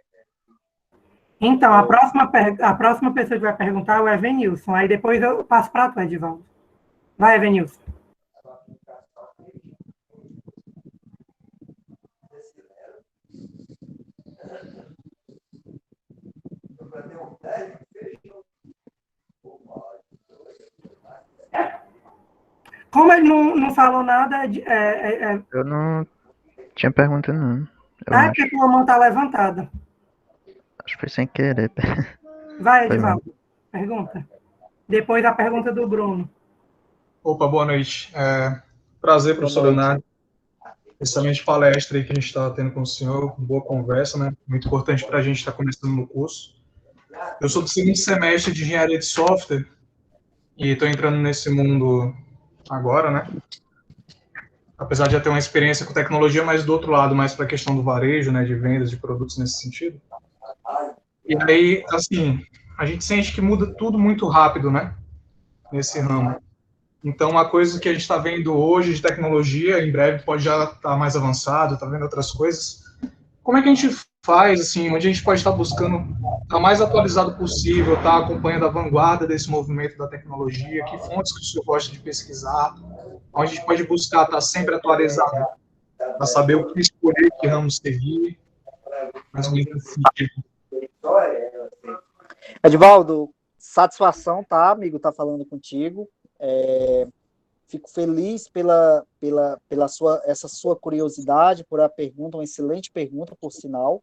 Então, a próxima pessoa que vai perguntar é o Evanilson. Aí depois eu passo para tu, Edivaldo. Vai, Evanilson. Como ele não falou nada... Eu não tinha pergunta, não. Porque tua mão está levantada. Acho que foi sem querer. Vai, Edivaldo. Pergunta. Depois a pergunta do Bruno. Opa, boa noite. Prazer, professor Leonardo. Excelente palestra aí que a gente está tendo com o senhor. Boa conversa, né? Muito importante para a gente estar começando no curso. Eu sou do segundo semestre de engenharia de software e estou entrando nesse mundo agora, né? Apesar de já ter uma experiência com tecnologia, mas do outro lado, mais para a questão do varejo, né? De vendas de produtos nesse sentido. E aí, assim, a gente sente que muda tudo muito rápido, né? Nesse ramo. Então, uma coisa que a gente está vendo hoje de tecnologia, em breve pode já estar mais avançado, está vendo outras coisas. Como é que a gente faz, assim, onde a gente pode estar buscando estar mais atualizado possível, estar acompanhando a vanguarda desse movimento da tecnologia? Que fontes que o senhor gosta de pesquisar? Onde a gente pode buscar estar sempre atualizado, para saber o que escolher, que ramo seguir, mais ou menos nesse sentido. Edivaldo, satisfação, tá, amigo, tá falando contigo. Fico feliz pela essa sua curiosidade, por a pergunta, uma excelente pergunta, por sinal,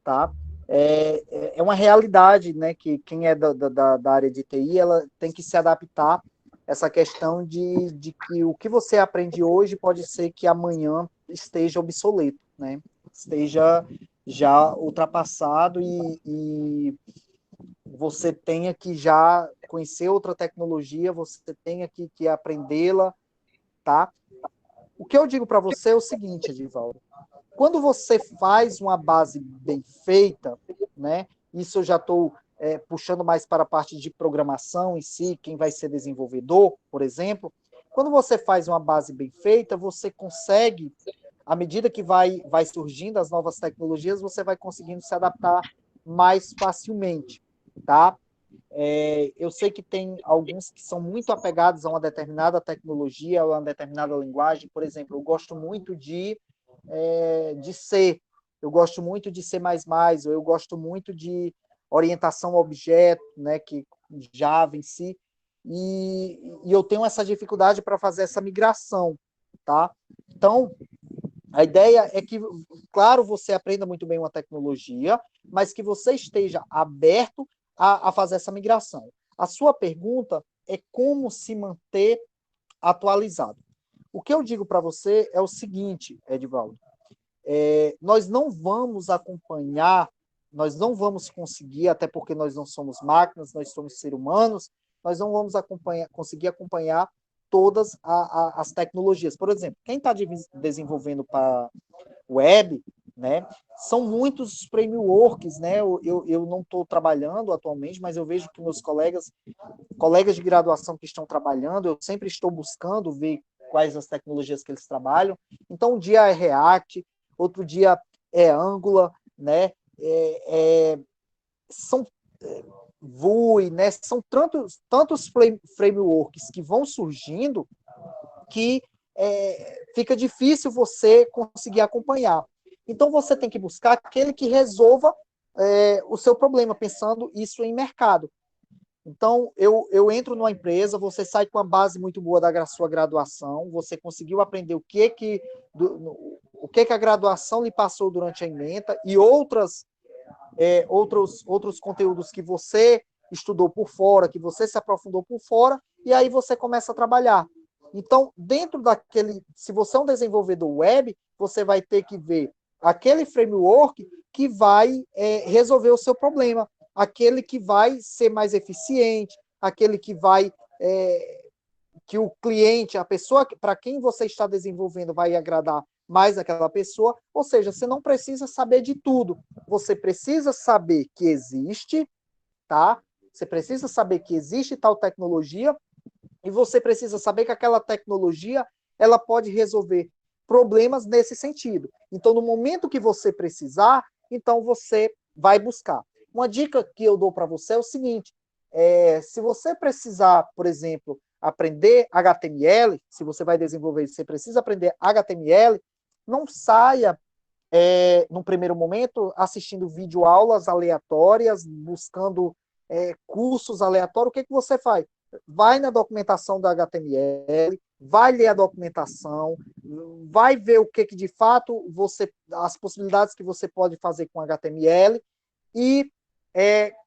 tá? É uma realidade, né, que quem é da área de TI, ela tem que se adaptar a essa questão de que o que você aprende hoje pode ser que amanhã esteja obsoleto, né? Esteja já ultrapassado e você tenha que já conhecer outra tecnologia, você tenha que aprendê-la, tá? O que eu digo para você é o seguinte, Edivaldo, quando você faz uma base bem feita, né? Isso eu já estou puxando mais para a parte de programação em si, quem vai ser desenvolvedor, por exemplo, quando você faz uma base bem feita, você consegue, à medida que vai surgindo as novas tecnologias, você vai conseguindo se adaptar mais facilmente, tá? Eu sei que tem alguns que são muito apegados a uma determinada tecnologia, a uma determinada linguagem. Por exemplo, eu gosto muito de C, eu gosto muito de C++, ou eu gosto muito de orientação a objeto, né, que Java em si, e eu tenho essa dificuldade para fazer essa migração, tá? Então, a ideia é que, claro, você aprenda muito bem uma tecnologia, mas que você esteja aberto a fazer essa migração. A sua pergunta é como se manter atualizado. O que eu digo para você é o seguinte, Edivaldo, nós não vamos acompanhar, nós não vamos conseguir, até porque nós não somos máquinas, nós somos seres humanos, nós não vamos conseguir acompanhar todas as tecnologias. Por exemplo, quem está desenvolvendo para web, né, são muitos frameworks, né? Eu não estou trabalhando atualmente, mas eu vejo que meus colegas de graduação que estão trabalhando, eu sempre estou buscando ver quais as tecnologias que eles trabalham. Então, um dia é React, outro dia é Angular, né? São Vue, né? São tantos frameworks que vão surgindo que fica difícil você conseguir acompanhar. Então, você tem que buscar aquele que resolva o seu problema, pensando isso em mercado. Então, eu entro numa empresa, você sai com uma base muito boa da sua graduação, você conseguiu aprender o que a graduação lhe passou durante a ementa e outros conteúdos que você estudou por fora, que você se aprofundou por fora, e aí você começa a trabalhar. Então, dentro se você é um desenvolvedor web, você vai ter que ver aquele framework que vai resolver o seu problema, aquele que vai ser mais eficiente, aquele que vai que o cliente, a pessoa para quem você está desenvolvendo vai agradar mais aquela pessoa, ou seja, você não precisa saber de tudo, você precisa saber que existe, tá? Você precisa saber que existe tal tecnologia e você precisa saber que aquela tecnologia ela pode resolver problemas nesse sentido. Então, no momento que você precisar, então você vai buscar. Uma dica que eu dou para você é o seguinte, se você precisar, por exemplo, aprender HTML, se você vai desenvolver, você precisa aprender HTML, não saia, no primeiro momento, assistindo videoaulas aleatórias, buscando cursos aleatórios. O que você faz? Vai na documentação do HTML, vai ler a documentação, vai ver o que de fato as possibilidades que você pode fazer com HTML e,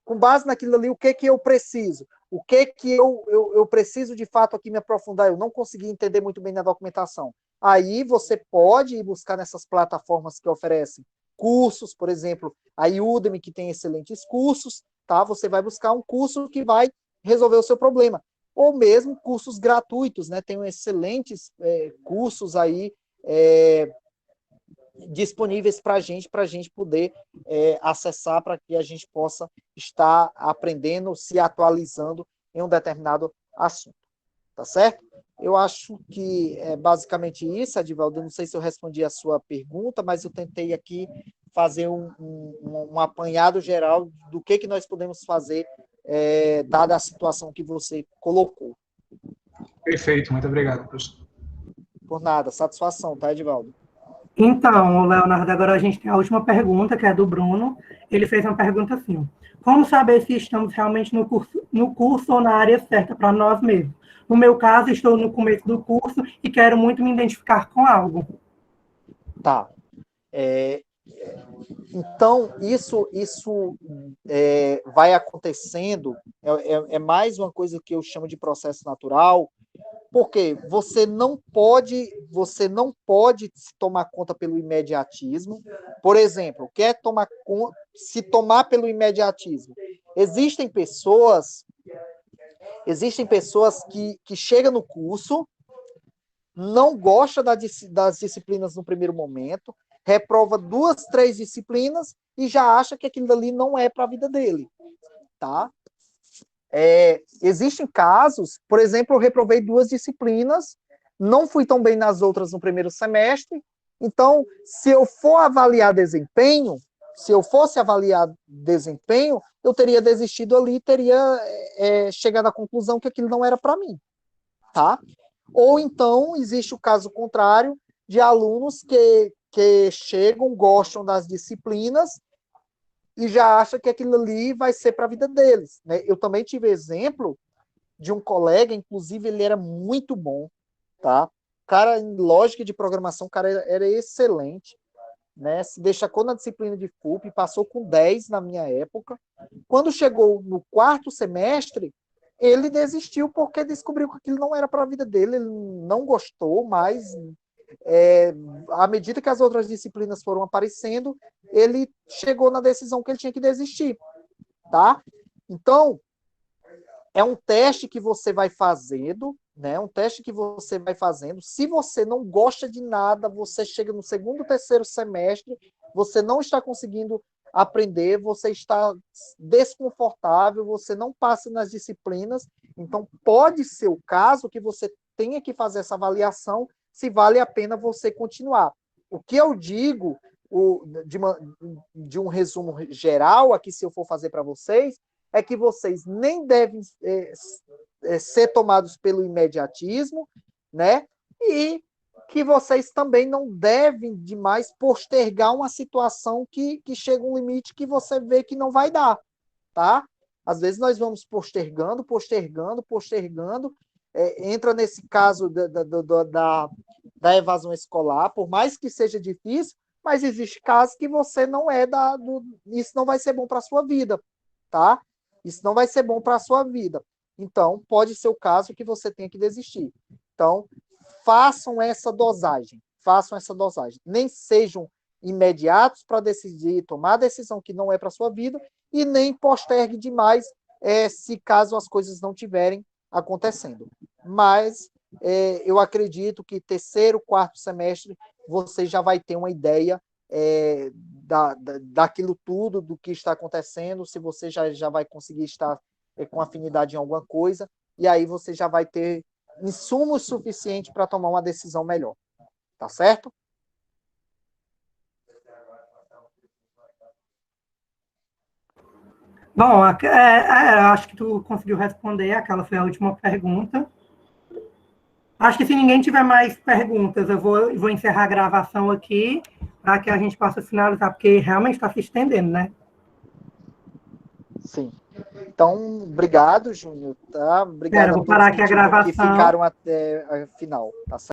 com base naquilo ali, o que eu preciso? O que eu preciso de fato aqui me aprofundar? Eu não consegui entender muito bem na documentação. Aí você pode ir buscar nessas plataformas que oferecem cursos, por exemplo, a Udemy, que tem excelentes cursos, tá? Você vai buscar um curso que vai resolver o seu problema. Ou mesmo cursos gratuitos, né? Tem excelentes cursos aí disponíveis para a gente poder acessar, para que a gente possa estar aprendendo, se atualizando em um determinado assunto. Tá certo? Eu acho que é basicamente isso, Edivaldo. Eu não sei se eu respondi a sua pergunta, mas eu tentei aqui fazer um apanhado geral do que nós podemos fazer, dada a situação que você colocou. Perfeito, muito obrigado, professor. Por nada, satisfação, tá, Edivaldo? Então, Leonardo, agora a gente tem a última pergunta, que é do Bruno. Ele fez uma pergunta assim: como saber se estamos realmente no curso ou na área certa para nós mesmos? No meu caso, estou no começo do curso e quero muito me identificar com algo. Tá. Então, isso vai acontecendo, é mais uma coisa que eu chamo de processo natural, porque você não pode se tomar conta pelo imediatismo. Por exemplo, se tomar pelo imediatismo. Existem pessoas que chegam no curso, não gosta das disciplinas no primeiro momento, reprova 2, 3 disciplinas e já acha que aquilo ali não é para a vida dele, tá? Existem casos, por exemplo, eu reprovei 2 disciplinas, não fui tão bem nas outras no primeiro semestre, então, se eu fosse avaliar desempenho, eu teria desistido ali, teria chegado à conclusão que aquilo não era para mim, tá? Ou então, existe o caso contrário, de alunos que chegam, gostam das disciplinas e já acham que aquilo ali vai ser para a vida deles, né? Eu também tive exemplo de um colega, inclusive ele era muito bom, tá? O cara, em lógica de programação, o cara era excelente, né? Se destacou na disciplina de FUP, passou com 10 na minha época. Quando chegou no 4º semestre, ele desistiu porque descobriu que aquilo não era para a vida dele, ele não gostou mais. À medida que as outras disciplinas foram aparecendo, ele chegou na decisão que ele tinha que desistir, tá? Então, é um teste que você vai fazendo, né? Um teste que você vai fazendo. Se você não gosta de nada, você chega no 2º, 3º semestre, você não está conseguindo aprender, você está desconfortável, você não passa nas disciplinas, então pode ser o caso que você tenha que fazer essa avaliação se vale a pena você continuar. O que eu digo, de um resumo geral aqui, se eu for fazer para vocês, é que vocês nem devem ser tomados pelo imediatismo, né? E que vocês também não devem demais postergar uma situação que chega um limite que você vê que não vai dar, tá? Às vezes nós vamos postergando, entra nesse caso da evasão escolar, por mais que seja difícil, mas existe casos que você não isso não vai ser bom para a sua vida, tá? Isso não vai ser bom para a sua vida. Então, pode ser o caso que você tenha que desistir. Então, façam essa dosagem. Nem sejam imediatos para decidir, tomar a decisão que não é para a sua vida, e nem postergue demais se caso as coisas não tiverem acontecendo. Mas eu acredito que 3º, 4º semestre você já vai ter uma ideia daquilo tudo, do que está acontecendo, se você já vai conseguir estar com afinidade em alguma coisa, e aí você já vai ter insumos suficientes para tomar uma decisão melhor. Tá certo? Bom, acho que tu conseguiu responder, aquela foi a última pergunta. Acho que se ninguém tiver mais perguntas, eu vou encerrar a gravação aqui, para que a gente possa finalizar, porque realmente está se estendendo, né? Sim. Então, obrigado, Júnior, tá? Obrigado vou parar aqui a gravação. que ficaram até a final, tá certo?